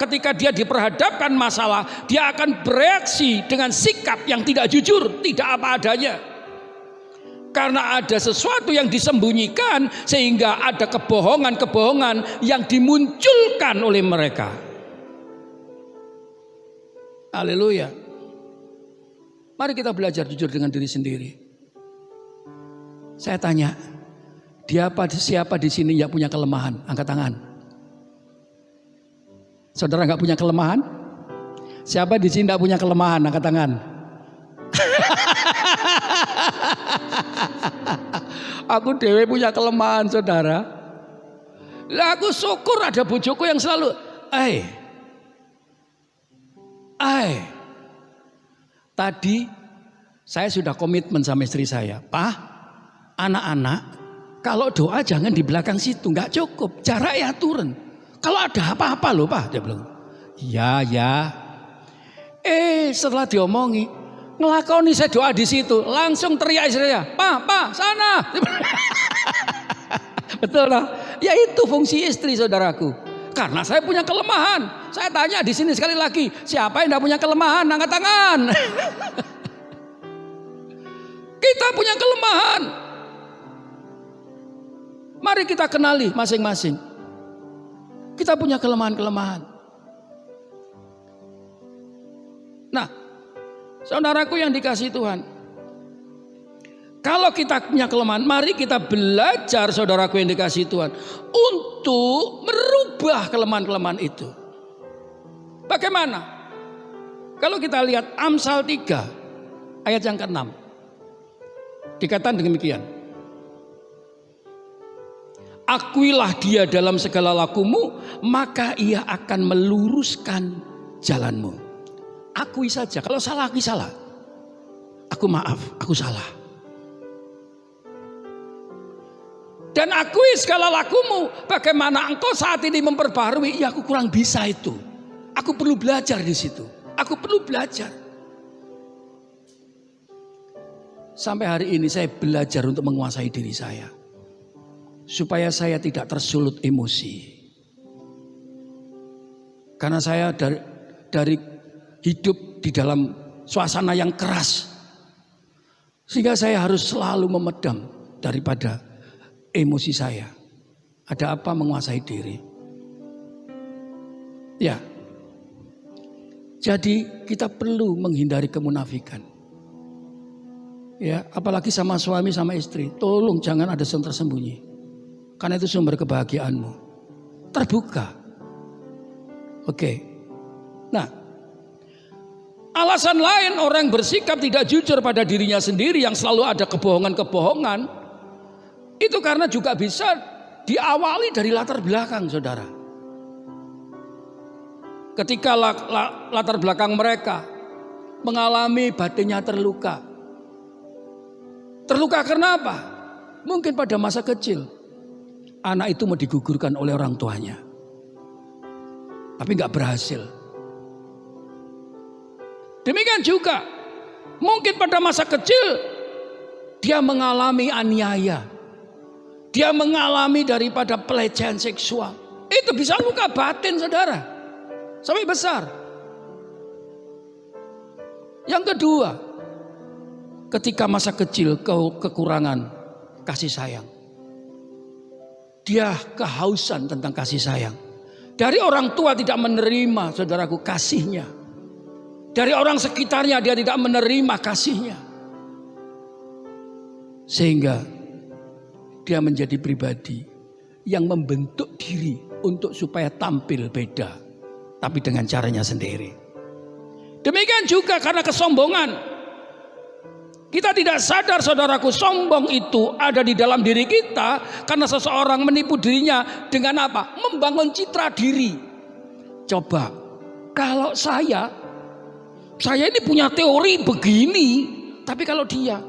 ketika dia diperhadapkan masalah, dia akan bereaksi dengan sikap yang tidak jujur, tidak apa adanya. Karena ada sesuatu yang disembunyikan sehingga ada kebohongan-kebohongan yang dimunculkan oleh mereka. Haleluya. Mari kita belajar jujur dengan diri sendiri. Saya tanya, Siapa di sini yang punya kelemahan? Angkat tangan. Saudara nggak punya kelemahan? Siapa di sini nggak punya kelemahan? Angkat tangan. Aku dewe punya kelemahan, saudara. Lah aku syukur ada bojoku yang selalu, tadi saya sudah komitmen sama istri saya, Pak, anak-anak kalau doa jangan di belakang situ, nggak cukup, jarak ya turun. Kalau ada apa-apa loh Pak, dia bilang, ya. Setelah diomongi, ngelakoni saya doa di situ, langsung teriak istri saya, Pak, sana. Betul lah, ya itu fungsi istri, saudaraku. Karena saya punya kelemahan. Saya tanya di sini sekali lagi, siapa yang tidak punya kelemahan? Angkat tangan. Kita punya kelemahan. Mari kita kenali masing-masing. Kita punya kelemahan-kelemahan. Nah, saudaraku yang dikasihi Tuhan, kalau kita punya kelemahan, mari kita belajar, saudaraku yang dikasihi Tuhan, untuk merubah kelemahan-kelemahan itu. Bagaimana? Kalau kita lihat Amsal 3 ayat yang ke-6, dikatakan demikian. Akuilah dia dalam segala lakumu, maka ia akan meluruskan jalanmu. Akui saja, kalau salah aku salah. Aku maaf, aku salah. Dan akui segala lakumu. Bagaimana engkau saat ini memperbarui? Ya aku kurang bisa itu. Aku perlu belajar di situ. Aku perlu belajar. Sampai hari ini saya belajar untuk menguasai diri saya. Supaya saya tidak tersulut emosi. Karena saya dari hidup di dalam suasana yang keras. Sehingga saya harus selalu memedam daripada emosi saya. Ada apa menguasai diri? Ya. Jadi kita perlu menghindari kemunafikan. Ya, apalagi sama suami sama istri. Tolong jangan ada yang tersembunyi. Karena itu sumber kebahagiaanmu. Terbuka. Oke. Nah, alasan lain orang bersikap tidak jujur pada dirinya sendiri, yang selalu ada kebohongan-kebohongan, itu karena juga bisa diawali dari latar belakang, saudara. Ketika latar belakang mereka mengalami batinnya terluka. Terluka karena apa? Mungkin pada masa kecil anak itu mau digugurkan oleh orang tuanya, tapi nggak berhasil. Demikian juga mungkin pada masa kecil dia mengalami aniaya, dia mengalami daripada pelecehan seksual. Itu bisa luka batin, saudara, sampai besar. Yang kedua, ketika masa kecil kekurangan kasih sayang, dia kehausan tentang kasih sayang. Dari orang tua tidak menerima, saudaraku, kasihnya. Dari orang sekitarnya dia tidak menerima kasihnya. Sehingga dia menjadi pribadi yang membentuk diri untuk supaya tampil beda, tapi dengan caranya sendiri. Demikian juga karena kesombongan. Kita tidak sadar, saudaraku, sombong itu ada di dalam diri kita karena seseorang menipu dirinya dengan apa? Membangun citra diri. Coba, kalau saya ini punya teori begini, tapi kalau dia,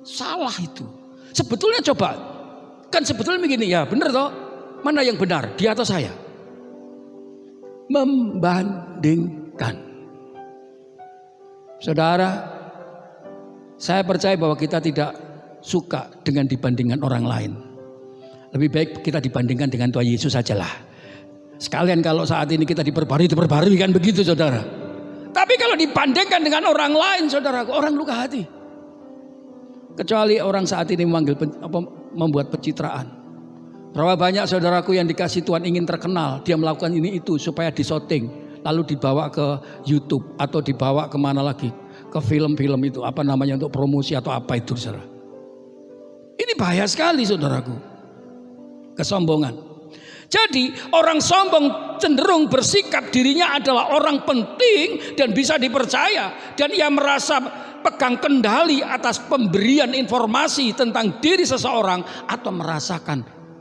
salah itu. Sebetulnya coba, kan sebetulnya begini, ya benar toh? Mana yang benar, dia atau saya? Membandingkan. Saudara, saya percaya bahwa kita tidak suka dengan dibandingkan orang lain. Lebih baik kita dibandingkan dengan Tuhan Yesus sajalah. Sekalian kalau saat ini kita diperbarui kan begitu, saudara. Tapi kalau dibandingkan dengan orang lain, saudara, orang luka hati. Kecuali orang saat ini membuat pencitraan. Berapa banyak saudaraku yang dikasih Tuhan ingin terkenal, dia melakukan ini itu supaya disyuting, lalu dibawa ke YouTube atau dibawa kemana lagi, ke film-film itu, apa namanya, untuk promosi atau apa itu, saudara. Ini bahaya sekali saudaraku. Kesombongan. Jadi orang sombong cenderung bersikap dirinya adalah orang penting dan bisa dipercaya. Dan ia merasa pegang kendali atas pemberian informasi tentang diri seseorang. Atau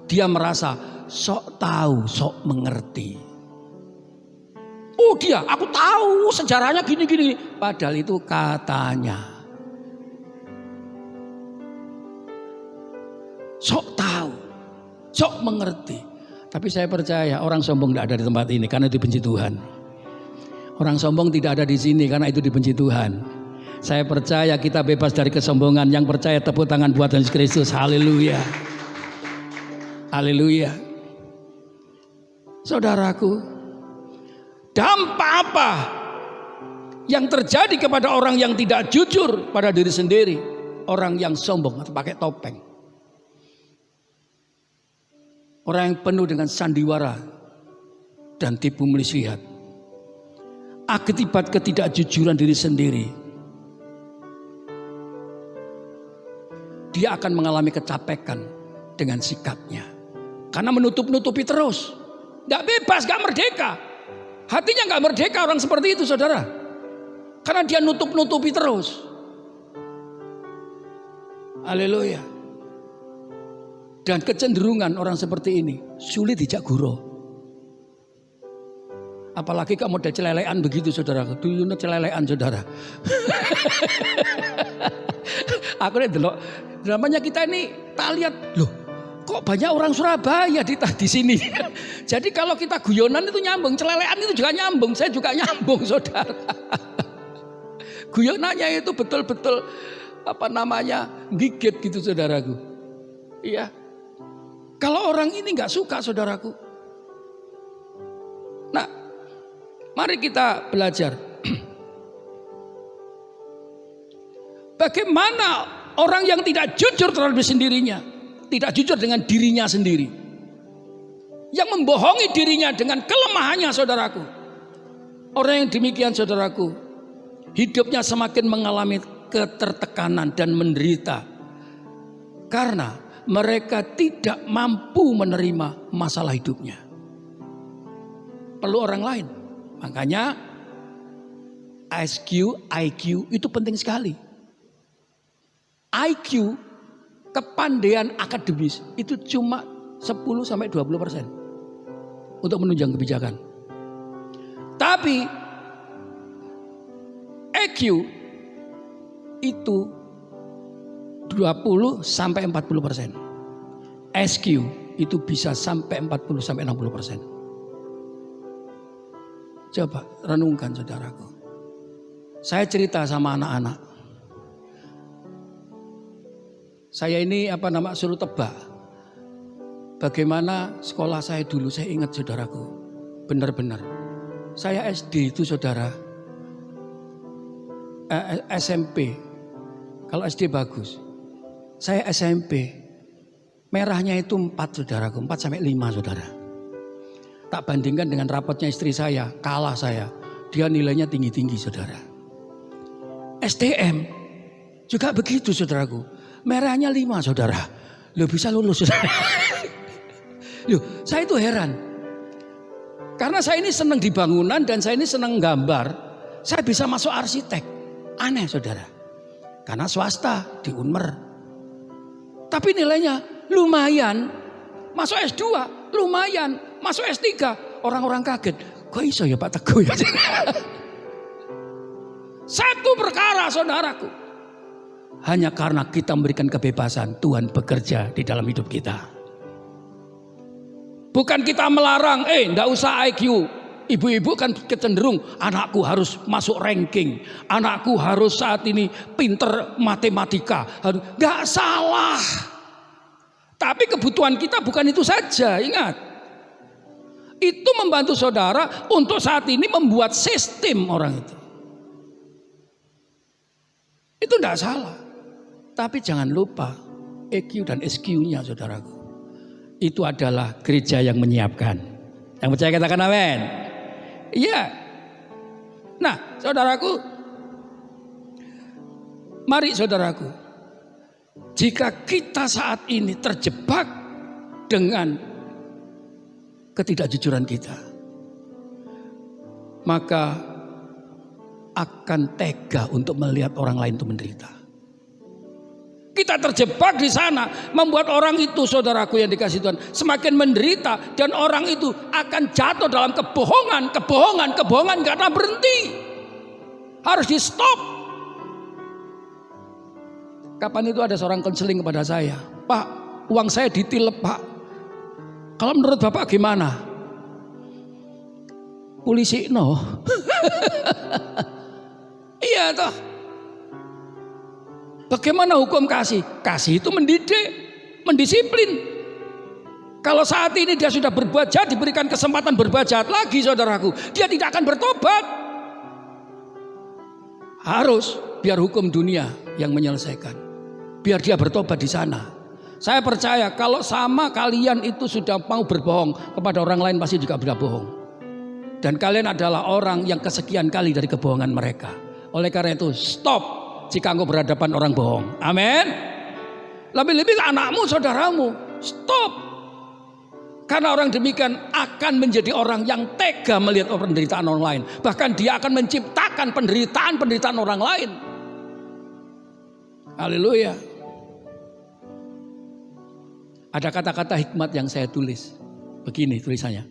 dia merasa sok tahu, sok mengerti. Oh aku tahu sejarahnya gini-gini. Padahal itu katanya. Sok tahu, sok mengerti. Tapi saya percaya orang sombong tidak ada di tempat ini karena dibenci Tuhan. Orang sombong tidak ada di sini karena itu dibenci Tuhan. Saya percaya kita bebas dari kesombongan. Yang percaya tepuk tangan buat Yesus Kristus. Haleluya. Haleluya. Saudaraku, dampak apa yang terjadi kepada orang yang tidak jujur pada diri sendiri? Orang yang sombong atau pakai topeng. Orang yang penuh dengan sandiwara dan tipu muslihat. Akibat ketidakjujuran diri sendiri, dia akan mengalami kecapekan dengan sikapnya. Karena menutup-nutupi terus. Gak bebas, gak merdeka. Hatinya gak merdeka orang seperti itu saudara. Karena dia nutup-nutupi terus. Haleluya. Dan kecenderungan orang seperti ini sulit dijak guru. Apalagi kalau model celelean begitu saudara. Dulu celelean saudara. Aku lihat dulu. Namanya kita ini tak lihat loh. Kok banyak orang Surabaya di sini. Jadi kalau kita guyonan itu nyambung. Celelean itu juga nyambung. Saya juga nyambung saudara. Guyonannya itu betul-betul gigit gitu saudaraku. Iya. Kalau orang ini nggak suka saudaraku. Nah, mari kita belajar. Bagaimana orang yang tidak jujur terhadap sendirinya, tidak jujur dengan dirinya sendiri, yang membohongi dirinya dengan kelemahannya saudaraku. Orang yang demikian saudaraku, hidupnya semakin mengalami ketertekanan dan menderita. Karena mereka tidak mampu menerima masalah hidupnya. Perlu orang lain. Makanya IQ itu penting sekali. IQ, kepandaian akademis itu cuma 10-20% untuk menunjang kebijakan. Tapi EQ itu 20-40%. SQ itu bisa sampai 40-60%. Coba renungkan saudaraku. Saya cerita sama anak-anak. Saya ini suruh tebak. Bagaimana sekolah saya dulu, saya ingat saudaraku. Benar-benar. Saya SD itu saudara. SMP. Kalau SD bagus. Saya SMP. Merahnya itu 4 saudaraku. 4-5 saudara. Tak bandingkan dengan rapotnya istri saya. Kalah saya. Dia nilainya tinggi-tinggi saudara. STM. Juga begitu saudaraku. Merahnya 5 saudara. Loh bisa lulus saudara. Loh saya itu heran. Karena saya ini senang di bangunan dan saya ini senang gambar. Saya bisa masuk arsitek. Aneh saudara. Karena swasta di Unmer. Tapi nilainya lumayan. Masuk S2 lumayan. Masuk S3 orang-orang kaget. Kok iso ya Pak Teguh ya? Satu perkara saudaraku. Hanya karena kita memberikan kebebasan, Tuhan bekerja di dalam hidup kita. Bukan kita melarang, enggak usah IQ. Ibu-ibu kan kecenderung anakku harus masuk ranking, anakku harus saat ini pinter matematika. Enggak salah. Tapi kebutuhan kita bukan itu saja, ingat. Itu membantu saudara untuk saat ini membuat sistem orang itu. Itu enggak salah. Tapi jangan lupa EQ dan SQ-nya saudaraku. Itu adalah gereja yang menyiapkan. Yang percaya katakan amin. Iya. Nah, saudaraku, mari saudaraku, Jika kita saat ini terjebak dengan ketidakjujuran kita, maka akan tega untuk melihat orang lain itu menderita. Kita terjebak di sana, membuat orang itu, saudaraku yang dikasihi Tuhan, semakin menderita, dan orang itu akan jatuh dalam kebohongan karena berhenti. Harus di stop. Kapan itu ada seorang konseling kepada saya, "Pak, uang saya ditilep, Pak. Kalau menurut Bapak gimana?" Polisi no. Iya toh. Bagaimana hukum kasih? Kasih itu mendidik, mendisiplin. Kalau saat ini dia sudah berbuat jahat, diberikan kesempatan berbuat jahat lagi, saudaraku, dia tidak akan bertobat. Harus biar hukum dunia yang menyelesaikan. Biar dia bertobat di sana. Saya percaya kalau sama kalian itu sudah mau berbohong kepada orang lain, pasti juga sudah bohong. Dan kalian adalah orang yang kesekian kali dari kebohongan mereka. Oleh karena itu, stop jika engkau berhadapan orang bohong. Amin. Lebih-lebih anakmu, saudaramu, stop. Karena orang demikian akan menjadi orang yang tega melihat penderitaan orang lain. Bahkan dia akan menciptakan penderitaan orang lain. Haleluya. Ada kata-kata hikmat yang saya tulis. Begini tulisannya.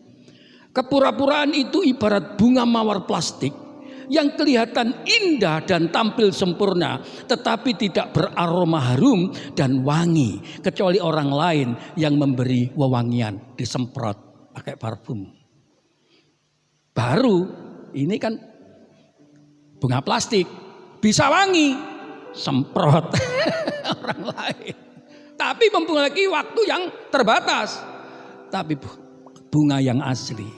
Kepura-puraan itu ibarat bunga mawar plastik yang kelihatan indah dan tampil sempurna, tetapi tidak beraroma harum dan wangi kecuali orang lain yang memberi wewangian, disemprot pakai parfum. Baru ini kan bunga plastik, bisa wangi, semprot orang lain. Tapi memiliki waktu yang terbatas. Tapi bunga yang asli,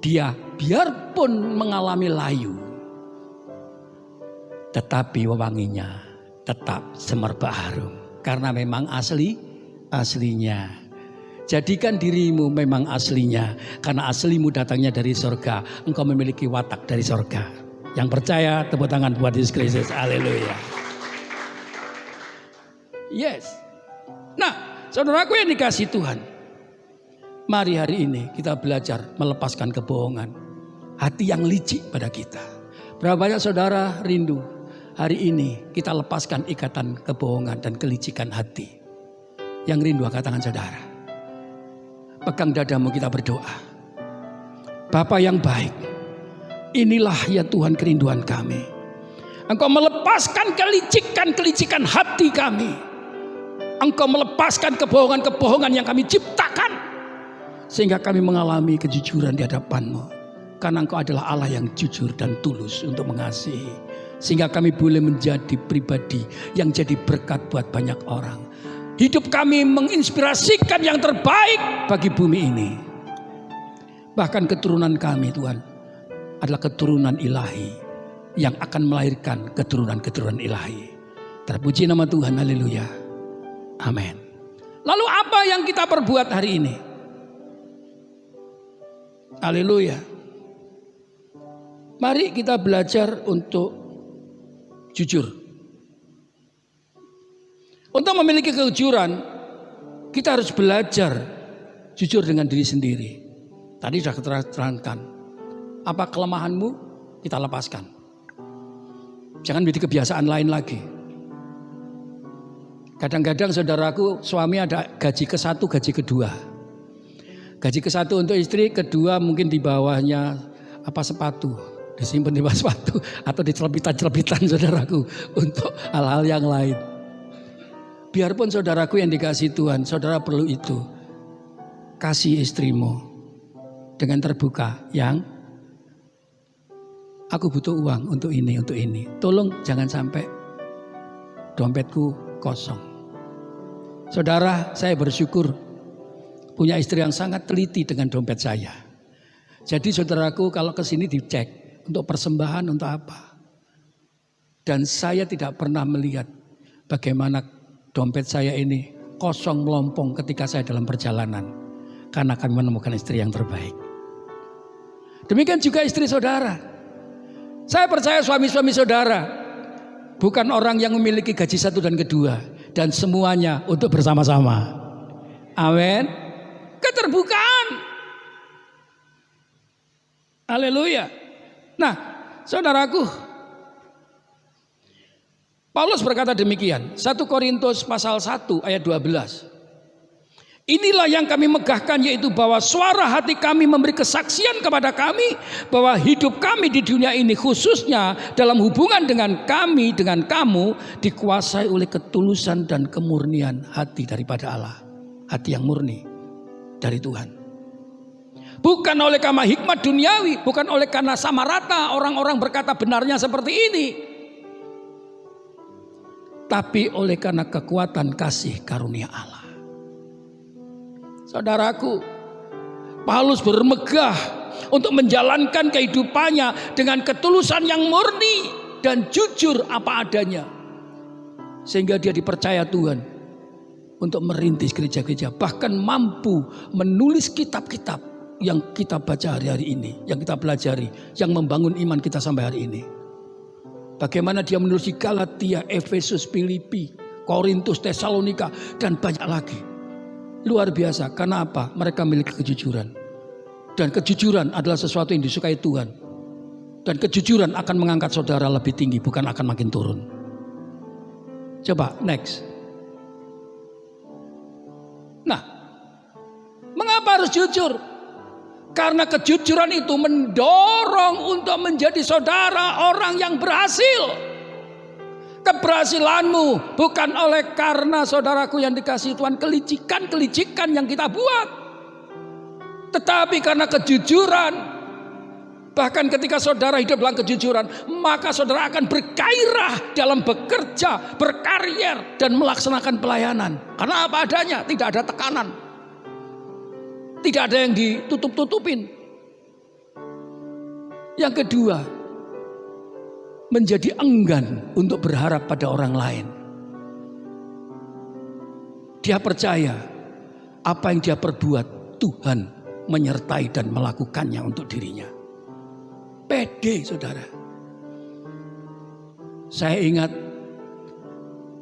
dia biarpun mengalami layu, tetapi wewanginya tetap semerbak harum. Karena memang aslinya. Jadikan dirimu memang aslinya. Karena aslimu datangnya dari sorga. Engkau memiliki watak dari sorga. Yang percaya, tepuk tangan buat Yesus Kristus. Haleluya. Yes. Nah, saudaraku yang dikasihi Tuhan, mari hari ini kita belajar melepaskan kebohongan. Hati yang licik pada kita. Berapa banyak saudara rindu hari ini kita lepaskan ikatan kebohongan dan kelicikan hati. Yang rindu angkat tangan saudara. Pegang dadamu, kita berdoa. Bapa yang baik, inilah ya Tuhan kerinduan kami. Engkau melepaskan kelicikan hati kami. Engkau melepaskan kebohongan-kebohongan yang kami ciptakan. Sehingga kami mengalami kejujuran di hadapan-Mu. Karena Engkau adalah Allah yang jujur dan tulus untuk mengasihi. Sehingga kami boleh menjadi pribadi yang jadi berkat buat banyak orang. Hidup kami menginspirasikan yang terbaik bagi bumi ini. Bahkan keturunan kami Tuhan adalah keturunan ilahi yang akan melahirkan keturunan-keturunan ilahi. Terpuji nama Tuhan, haleluya. Amin. Lalu apa yang kita perbuat hari ini? Haleluya. Mari kita belajar untuk jujur. Untuk memiliki kejujuran, kita harus belajar jujur dengan diri sendiri. Tadi sudah terangkan. Apa kelemahanmu, kita lepaskan. Jangan menjadi kebiasaan lain lagi. Kadang-kadang saudaraku, suami ada gaji ke-1, gaji kedua. Gaji ke-1 untuk istri, kedua mungkin di bawahnya sepatu, disimpan di bawah sepatu atau di celebitan-celebitan saudaraku untuk hal-hal yang lain. Biarpun saudaraku yang dikasihi Tuhan, saudara perlu itu. Kasih istrimu dengan terbuka, yang aku butuh uang untuk ini, untuk ini. Tolong jangan sampai dompetku kosong. Saudara, saya bersyukur punya istri yang sangat teliti dengan dompet saya. Jadi saudaraku kalau ke sini dicek untuk persembahan untuk apa. Dan saya tidak pernah melihat bagaimana dompet saya ini kosong melompong ketika saya dalam perjalanan. Karena kami menemukan istri yang terbaik. Demikian juga istri saudara. Saya percaya suami-suami saudara bukan orang yang memiliki gaji 1 dan kedua. dan semuanya untuk bersama-sama. Amin. Keterbukaan. Haleluya. Nah, saudaraku, Paulus berkata demikian, 1 Korintus pasal 1 ayat 12. Inilah yang kami megahkan, yaitu bahwa suara hati kami memberi kesaksian kepada kami bahwa hidup kami di dunia ini, khususnya dalam hubungan dengan kami, dengan kamu, dikuasai oleh ketulusan dan kemurnian hati daripada Allah. Hati yang murni dari Tuhan. Bukan oleh karena hikmat duniawi, bukan oleh karena sama rata orang-orang berkata benarnya seperti ini, tapi oleh karena kekuatan kasih karunia Allah. Saudaraku, Paulus bermegah untuk menjalankan kehidupannya dengan ketulusan yang murni dan jujur apa adanya. Sehingga dia dipercaya Tuhan untuk merintis gereja-gereja, bahkan mampu menulis kitab-kitab yang kita baca hari-hari ini, yang kita pelajari, yang membangun iman kita sampai hari ini. Bagaimana dia menulis Galatia, Efesus, Filipi, Korintus, Tesalonika, dan banyak lagi. Luar biasa. Karena apa? Mereka memiliki kejujuran. Dan kejujuran adalah sesuatu yang disukai Tuhan. Dan kejujuran akan mengangkat saudara lebih tinggi, bukan akan makin turun. Coba next. Nah, mengapa harus jujur? Karena kejujuran itu mendorong untuk menjadi saudara orang yang berhasil. Keberhasilanmu bukan oleh karena, saudaraku yang dikasihi Tuhan, kelicikan-kelicikan yang kita buat, tetapi karena kejujuran. Bahkan ketika saudara hidup dalam kejujuran, maka saudara akan bergairah dalam bekerja, berkarier, dan melaksanakan pelayanan. Karena apa adanya, tidak ada tekanan, tidak ada yang ditutup-tutupin. Yang kedua, menjadi enggan untuk berharap pada orang lain. Dia percaya apa yang dia perbuat, Tuhan menyertai dan melakukannya untuk dirinya. Pede, saudara. Saya ingat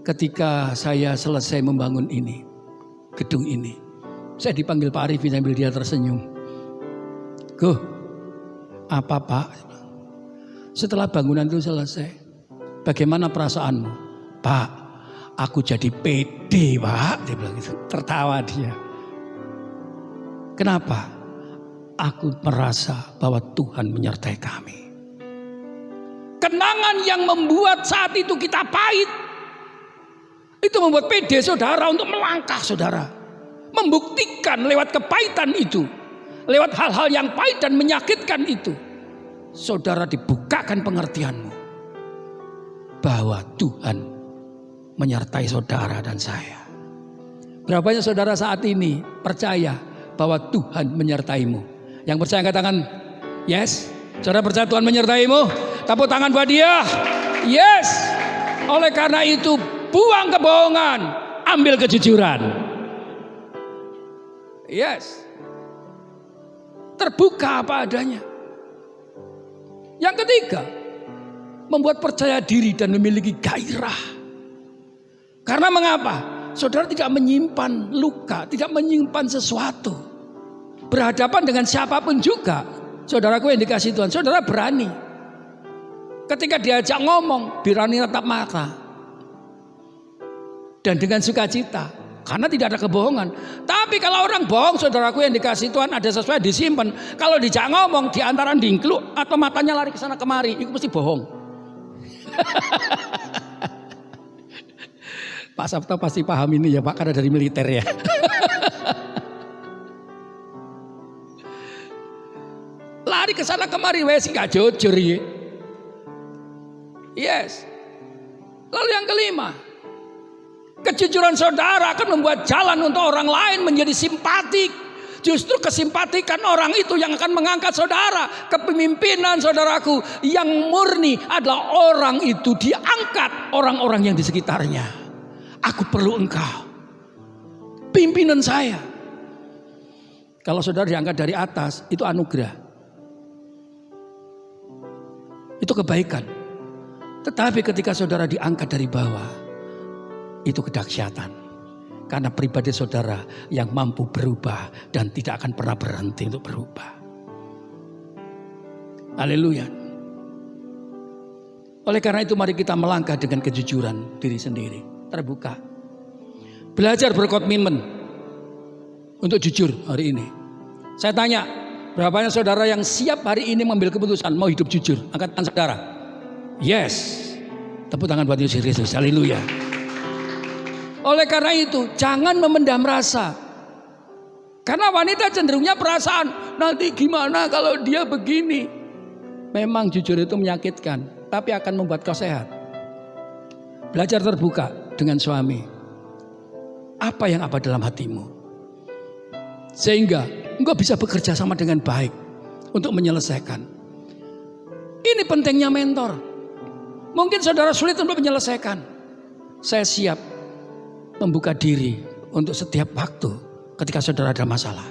ketika saya selesai membangun ini, gedung ini, saya dipanggil Pak Arifin sambil dia tersenyum. Go, apa Pak? Setelah bangunan itu selesai, bagaimana perasaanmu? Pak, aku jadi pede Pak. Dia bilang gitu, tertawa dia. Kenapa? Aku merasa bahwa Tuhan menyertai kami. Kenangan yang membuat saat itu kita pahit, itu membuat pede saudara untuk melangkah saudara. Membuktikan lewat kepahitan itu, lewat hal-hal yang pahit dan menyakitkan itu, saudara dibukakan pengertianmu bahwa Tuhan menyertai saudara dan saya. Berapanya saudara saat ini percaya bahwa Tuhan menyertaimu? Yang percaya katakan yes. Saudara percaya Tuhan menyertaimu? Tepuk tangan buat dia. Yes. Oleh karena itu, buang kebohongan, ambil kejujuran. Yes. Terbuka apa adanya. Yang ketiga, membuat percaya diri dan memiliki gairah. Karena mengapa? Saudara tidak menyimpan luka, tidak menyimpan sesuatu. Berhadapan dengan siapapun juga, saudaraku yang dikasihi Tuhan, saudara berani. Ketika diajak ngomong, berani tatap mata. Dan dengan sukacita, karena tidak ada kebohongan. Tapi kalau orang bohong, saudaraku yang dikasihi Tuhan, ada sesuatu yang disimpan. Kalau dijak ngomong, di antara dingkluk atau matanya lari ke sana kemari, itu mesti bohong. Pak Sabta pasti paham ini ya Pak, karena dari militer ya. Lari ke sana kemari, wes gak jujur ya. Yes. Lalu yang kelima, kejujuran saudara akan membuat jalan untuk orang lain menjadi simpatik. Justru kesimpatikan orang itu yang akan mengangkat saudara. Kepemimpinan saudaraku yang murni adalah orang itu diangkat orang-orang yang di sekitarnya. Aku perlu engkau, pimpinan saya. Kalau saudara diangkat dari atas, itu anugerah. Itu kebaikan. Tetapi ketika saudara diangkat dari bawah, Itu kedahsyatan. Karena pribadi saudara yang mampu berubah dan tidak akan pernah berhenti untuk berubah. Haleluya. Oleh karena itu mari kita melangkah dengan kejujuran diri sendiri. Terbuka. Belajar berkomitmen untuk jujur hari ini. Saya tanya, berapanya saudara yang siap hari ini mengambil keputusan mau hidup jujur? Angkat tangan saudara. Yes. Tepuk tangan buat Yesus Kristus. Haleluya. Oleh karena itu, jangan memendam rasa. Karena wanita cenderungnya perasaan, nanti gimana kalau dia begini. Memang jujur itu menyakitkan, tapi akan membuat kau sehat. Belajar terbuka dengan suami. Apa yang ada dalam hatimu. Sehingga engkau bisa bekerja sama dengan baik untuk menyelesaikan. Ini pentingnya mentor. Mungkin saudara sulit untuk menyelesaikan. Saya siap membuka diri untuk setiap waktu ketika saudara ada masalah.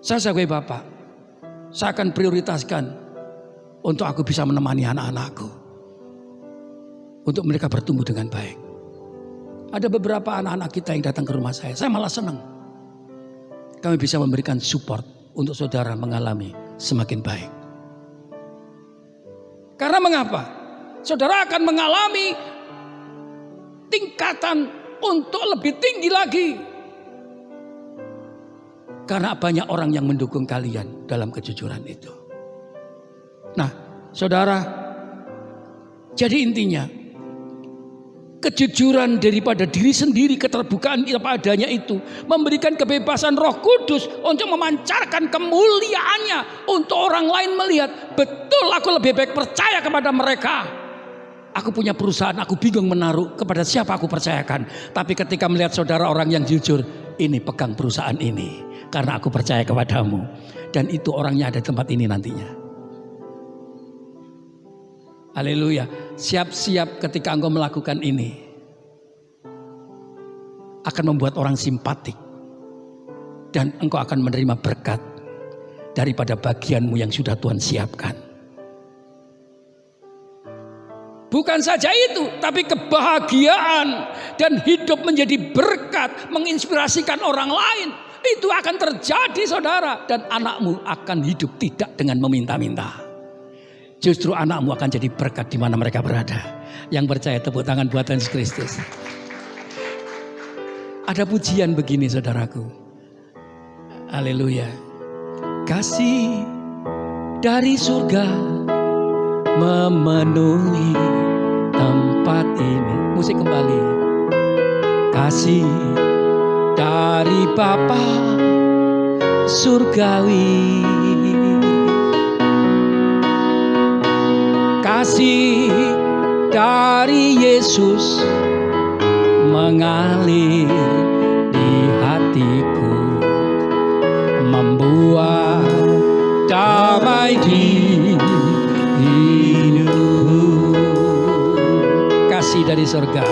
Saya sebagai bapak, saya akan prioritaskan untuk aku bisa menemani anak-anakku. Untuk mereka bertumbuh dengan baik. Ada beberapa anak-anak kita yang datang ke rumah saya malah senang. Kami bisa memberikan support untuk saudara mengalami semakin baik. Karena mengapa? Saudara akan mengalami tingkatan untuk lebih tinggi lagi. Karena banyak orang yang mendukung kalian dalam kejujuran itu. Nah, saudara, jadi intinya kejujuran daripada diri sendiri, keterbukaan apa adanya itu memberikan kebebasan Roh Kudus untuk memancarkan kemuliaannya untuk orang lain melihat, betul aku lebih baik percaya kepada mereka. Aku punya perusahaan, aku bingung menaruh kepada siapa aku percayakan. Tapi ketika melihat saudara orang yang jujur, ini pegang perusahaan ini karena aku percaya kepadamu. Dan itu orangnya ada di tempat ini nantinya. Haleluya. Siap-siap ketika engkau melakukan ini. Akan membuat orang simpatik. Dan engkau akan menerima berkat daripada bagianmu yang sudah Tuhan siapkan. Bukan saja itu, tapi kebahagiaan dan hidup menjadi berkat, menginspirasikan orang lain. Itu akan terjadi saudara. Dan anakmu akan hidup tidak dengan meminta-minta. Justru anakmu akan jadi berkat di mana mereka berada. Yang percaya tepuk tangan buat Yesus Kristus. Ada pujian begini saudaraku. Haleluya. Kasih dari surga memenuhi tempat ini. Musik kembali. Kasih dari Bapa surgawi. Kasih dari Yesus mengalir di hatiku, membuat damai di kasih dari surga,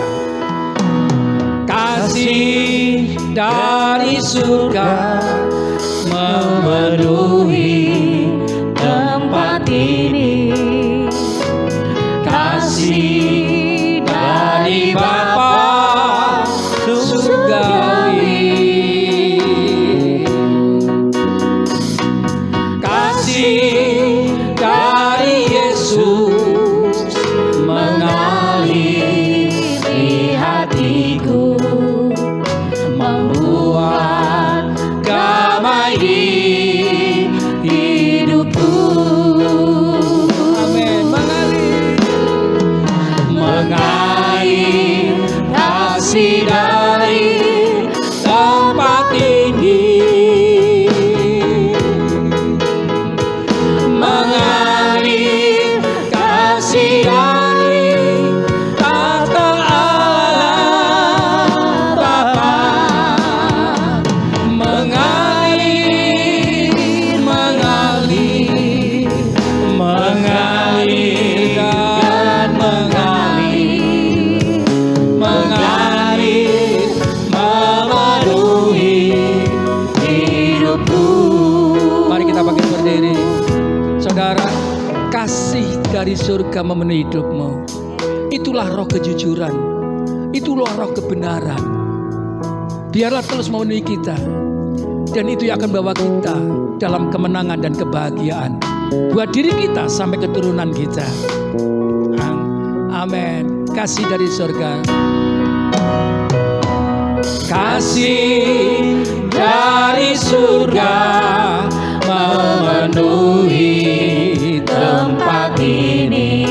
kasih dari surga memenuhi tempat ini, kasih dari Bapa surgawi, kasih dari Yesus mengalir di hatiku, membuat damai di hidupku. Amin. Mengalir kasih dari tempat ini, mengalir kasih dari tahta Allah Bapa, mengalir dan mengalir memenuhi hidupku. Mari kita bangkit berdiri. Saudara, kasih dari surga memenuhi hidupmu. Itulah roh kejujuran. Itulah roh kebenaran. Biarlah terus memenuhi kita. Dan itu yang akan bawa kita dalam kemenangan dan kebahagiaan. Buat diri kita sampai keturunan kita. Amin. Kasih dari surga. Kasih dari surga memenuhi tempat ini.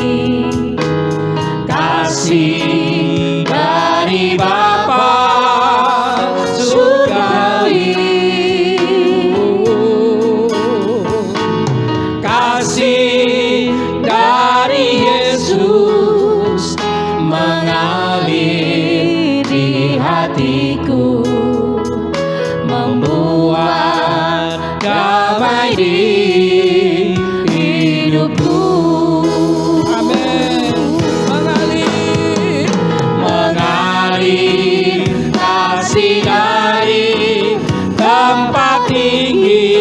Kasih dari Bapa surgawi. Kasih dari Yesus mengalir di hatiku, membuat damai di hidupku. Amin. Mengalir kasih dari tempat tinggi.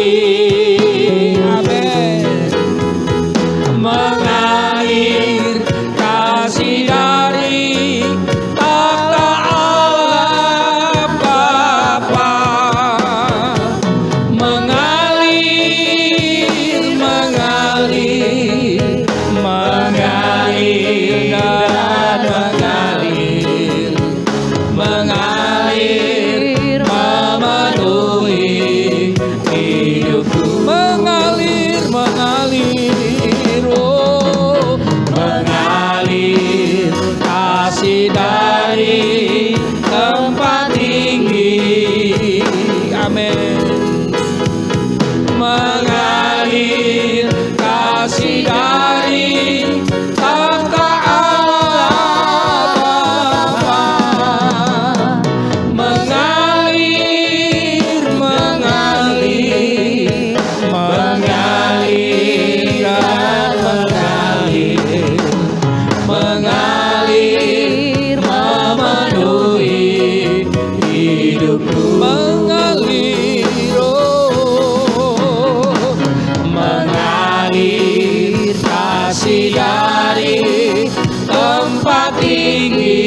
Amin. Mengalir kasih dari takhta Allah Bapa. Mengalir, mengalir, mengalir dan mengalir, mengalir memenuhi hidupku. Mengalir, oh. Mengalir kasih dari tempat tinggi. Amin. Mengalir kasih dari takhta Allah Bapa. Mengalir, mengalir, mengalir dan mengalir, mengalir memenuhi hidupku. Mengalir, oh. Mengalir kasih dari tempat tinggi.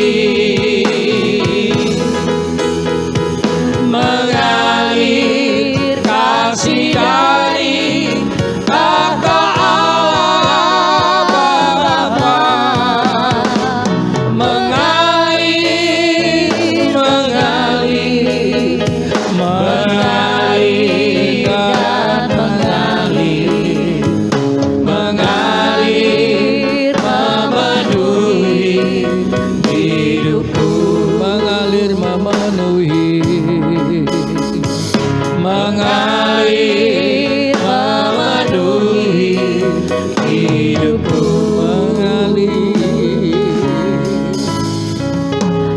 Mengalir kasih dari takhta Allah Bapa. Mengalir, mengalir, mengalir dan mengalir, mengalir memenuhi hidupku. Mengalir memenuhi. Mengalir memenuhi hidupku.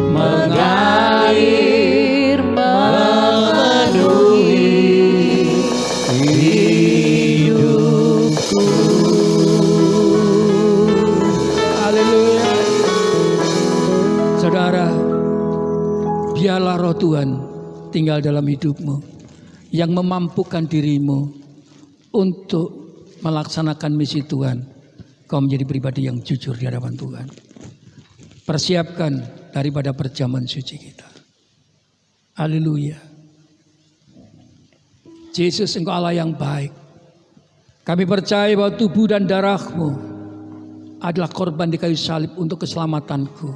Mengalir memenuhi hidupku. Haleluya. Saudara, biarlah roh Tuhan tinggal dalam hidupmu, yang memampukan dirimu untuk melaksanakan misi Tuhan. Kau menjadi pribadi yang jujur di hadapan Tuhan. Persiapkan daripada perjamuan suci kita. Haleluya. Yesus, Engkau Allah yang baik. Kami percaya bahwa tubuh dan darah-Mu adalah korban di kayu salib untuk keselamatanku.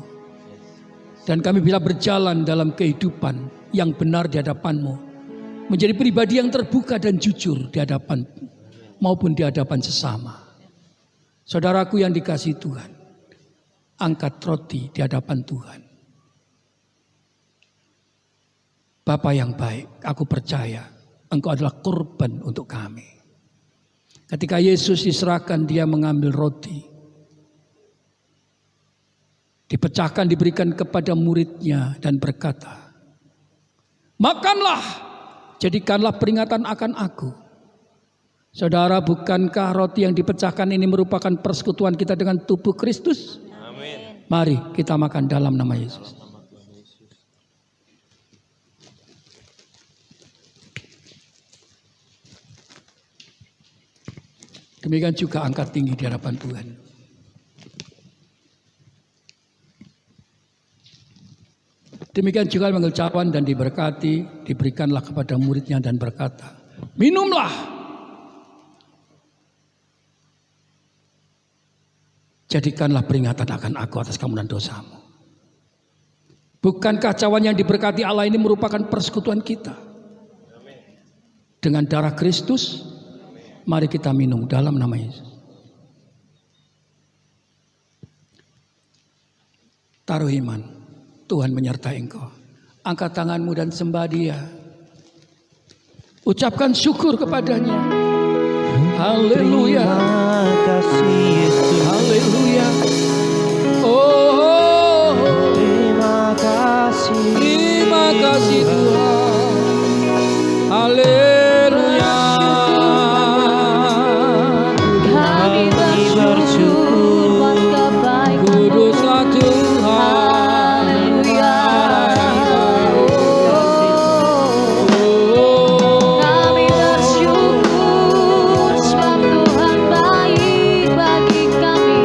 Dan kami bila berjalan dalam kehidupan yang benar di hadapan-Mu, menjadi pribadi yang terbuka dan jujur di hadapan maupun di hadapan sesama. Saudaraku yang dikasihi Tuhan, angkat roti di hadapan Tuhan. Bapa yang baik, aku percaya Engkau adalah korban untuk kami. Ketika Yesus diserahkan, dia mengambil roti, dipecahkan, diberikan kepada muridnya dan berkata, makanlah, jadikanlah peringatan akan aku. Saudara, bukankah roti yang dipecahkan ini merupakan persekutuan kita dengan tubuh Kristus? Amin. Mari kita makan dalam nama Yesus. Demikian juga angkat tinggi di hadapan Tuhan. Demikian juga mengambil cawan dan diberkati, diberikanlah kepada muridnya dan berkata, minumlah. Jadikanlah peringatan akan aku atas kamu dan dosamu. Bukankah cawan yang diberkati Allah ini merupakan persekutuan kita? Dengan darah Kristus, mari kita minum dalam nama Yesus. Taruh iman, Tuhan menyertai engkau. Angkat tanganmu dan sembah Dia. Ucapkan syukur kepadanya. Haleluya. Haleluya. Oh, terima kasih Tuhan. Haleluya. Kami bersyukur buat kebaikan-Mu. Kuduslah Tuhan. Haleluya. Kami bersyukur sebab Tuhan baik bagi kami.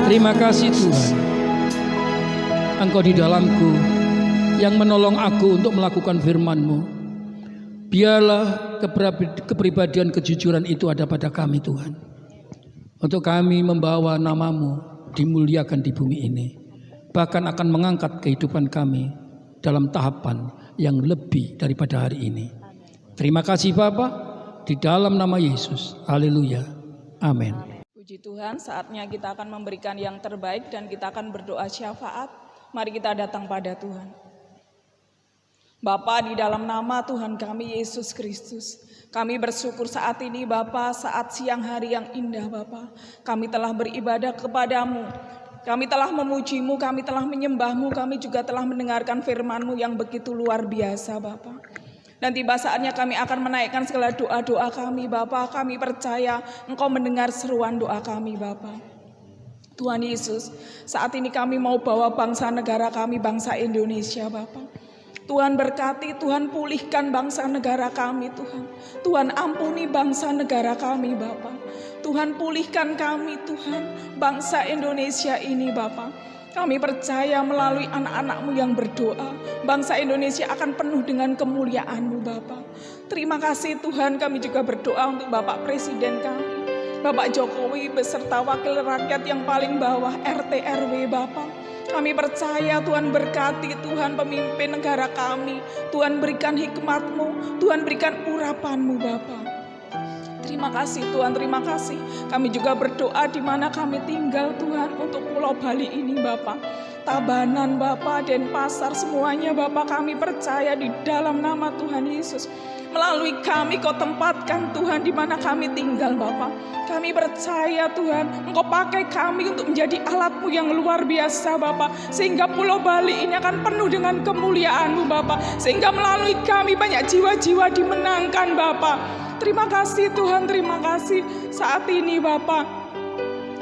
Terima kasih Tuhan, Engkau di dalamku yang menolong aku untuk melakukan firman-Mu. Biarlah kepribadian kejujuran itu ada pada kami Tuhan, untuk kami membawa nama-Mu dimuliakan di bumi ini, bahkan akan mengangkat kehidupan kami dalam tahapan yang lebih daripada hari ini. Terima kasih Bapa, di dalam nama Yesus. Haleluya. Amin. Puji Tuhan, saatnya kita akan memberikan yang terbaik dan kita akan berdoa syafaat. Mari kita datang pada Tuhan. Bapa, di dalam nama Tuhan kami Yesus Kristus, kami bersyukur saat ini Bapa, saat siang hari yang indah Bapa. Kami telah beribadah kepadamu, kami telah memuji-Mu, kami telah menyembah-Mu, kami juga telah mendengarkan firman-Mu yang begitu luar biasa Bapa. Dan tiba saatnya kami akan menaikkan segala doa-doa kami Bapa. Kami percaya Engkau mendengar seruan doa kami Bapa. Tuhan Yesus, saat ini kami mau bawa bangsa negara kami, bangsa Indonesia Bapa. Tuhan berkati, Tuhan pulihkan bangsa negara kami Tuhan. Tuhan ampuni bangsa negara kami Bapa. Tuhan pulihkan kami Tuhan, bangsa Indonesia ini Bapa. Kami percaya melalui anak-anak-Mu yang berdoa, bangsa Indonesia akan penuh dengan kemuliaan-Mu Bapa. Terima kasih Tuhan, kami juga berdoa untuk Bapak Presiden kami, Bapak Jokowi beserta wakil rakyat yang paling bawah, RT RW Bapa. Kami percaya Tuhan berkati Tuhan pemimpin negara kami, Tuhan berikan hikmat-Mu, Tuhan berikan urapan-Mu Bapa. Terima kasih Tuhan, terima kasih. Kami juga berdoa di mana kami tinggal Tuhan untuk Pulau Bali ini Bapak. Tabanan Bapak, Denpasar semuanya Bapak, kami percaya di dalam nama Tuhan Yesus. Melalui kami Kau tempatkan Tuhan di mana kami tinggal Bapak. Kami percaya Tuhan Engkau pakai kami untuk menjadi alat-Mu yang luar biasa Bapak. Sehingga Pulau Bali ini akan penuh dengan kemuliaan-Mu Bapak. Sehingga melalui kami banyak jiwa-jiwa dimenangkan Bapak. Terima kasih Tuhan, terima kasih. Saat ini Bapak,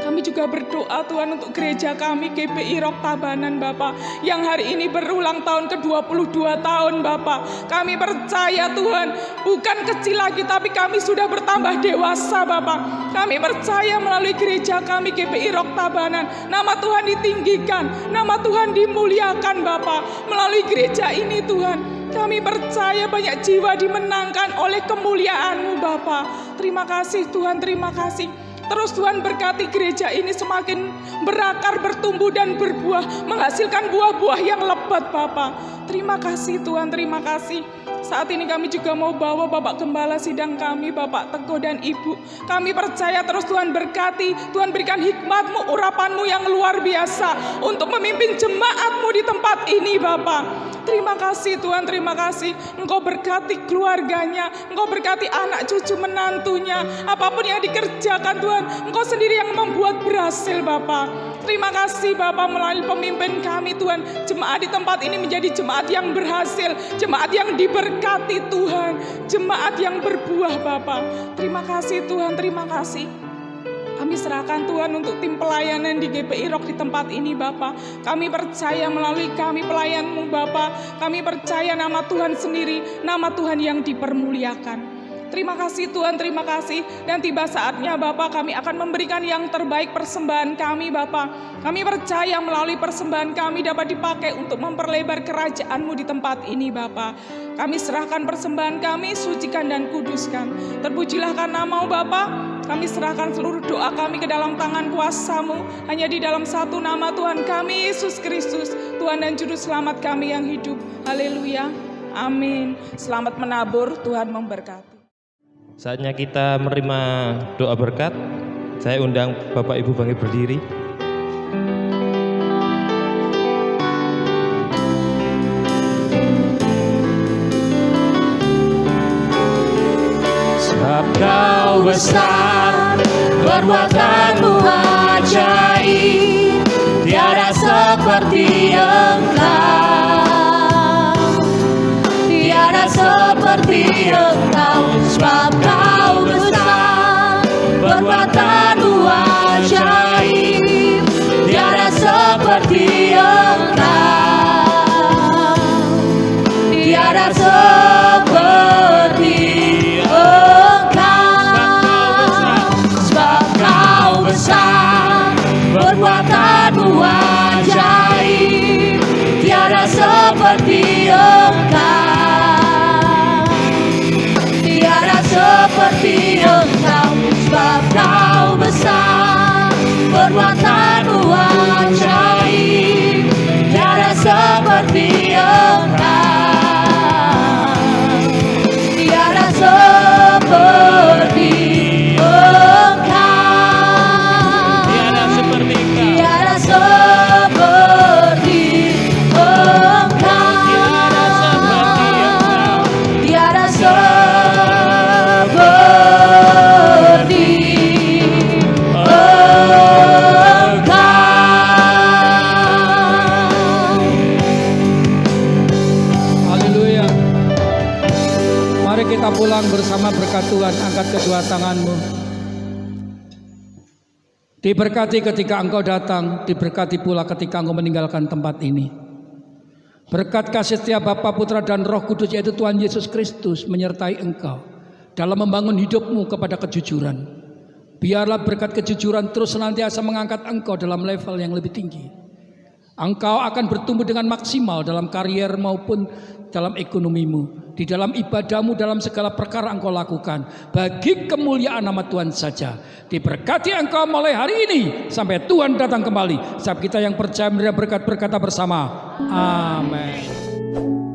kami juga berdoa Tuhan untuk gereja kami GPI Rock Tabanan Bapak, yang hari ini berulang tahun ke-22 tahun Bapak. Kami percaya Tuhan, bukan kecil lagi tapi kami sudah bertambah dewasa Bapak. Kami percaya melalui gereja kami GPI Rock Tabanan, nama Tuhan ditinggikan, nama Tuhan dimuliakan Bapak. Melalui gereja ini Tuhan, kami percaya banyak jiwa dimenangkan oleh kemuliaan-Mu Bapa. Terima kasih Tuhan, terima kasih. Terus Tuhan berkati gereja ini semakin berakar, bertumbuh dan berbuah, menghasilkan buah-buah yang lebat Bapa. Terima kasih Tuhan, terima kasih. Saat ini kami juga mau bawa Bapak Gembala sidang kami, Bapak Teguh dan Ibu. Kami percaya terus Tuhan berkati, Tuhan berikan hikmat-Mu, urapan-Mu yang luar biasa untuk memimpin jemaat-Mu di tempat ini Bapak. Terima kasih Tuhan, terima kasih. Engkau berkati keluarganya, Engkau berkati anak cucu menantunya. Apapun yang dikerjakan Tuhan, Engkau sendiri yang membuat berhasil Bapak. Terima kasih Bapak melalui pemimpin kami Tuhan. Jemaat di tempat ini menjadi jemaat yang berhasil, jemaat yang diberkati Tuhan, jemaat yang berbuah Bapak. Terima kasih Tuhan, terima kasih. Kami serahkan Tuhan untuk tim pelayanan di GPI Rock di tempat ini Bapak. Kami percaya melalui kami pelayan-Mu Bapak. Kami percaya nama Tuhan sendiri, nama Tuhan yang dipermuliakan. Terima kasih Tuhan, terima kasih. Dan tiba saatnya Bapak, kami akan memberikan yang terbaik persembahan kami Bapak. Kami percaya melalui persembahan kami dapat dipakai untuk memperlebar kerajaan-Mu di tempat ini Bapak. Kami serahkan persembahan kami, sucikan dan kuduskan. Terpujilah karena Mau Bapak. Kami serahkan seluruh doa kami ke dalam tangan kuasa-Mu. Hanya di dalam satu nama Tuhan kami, Yesus Kristus, Tuhan dan Juru Selamat kami yang hidup. Haleluya, amin. Selamat menabur, Tuhan memberkati. Saatnya kita menerima doa berkat. Saya undang Bapak Ibu bangkit berdiri. Sebab Kau besar, perbuatan-Mu ajaib, tiada seperti Engkau, tiada seperti Engkau. Sebab Kau besar, perbuatan-Mu ajaib, tiada seperti Engkau, tiada seperti perbuatan-Mu ajaib, tiada seperti Engkau, tiada seperti Engkau. Sebab Kau besar, perbuatan-Mu ajaib, tiada seperti Engkau, tiada seperti pulang bersama berkat Tuhan. Angkat kedua tanganmu. Diberkati ketika engkau datang, diberkati pula ketika engkau meninggalkan tempat ini. Berkat kasih setia Bapa, Putra dan Roh Kudus, yaitu Tuhan Yesus Kristus, menyertai engkau dalam membangun hidupmu kepada kejujuran. Biarlah berkat kejujuran terus senantiasa mengangkat engkau dalam level yang lebih tinggi. Engkau akan bertumbuh dengan maksimal dalam karier maupun dalam ekonomimu, di dalam ibadahmu, dalam segala perkara engkau lakukan, bagi kemuliaan nama Tuhan saja. Diberkati engkau mulai hari ini sampai Tuhan datang kembali. Sebab kita yang percaya menerima berkat berkata bersama, amin.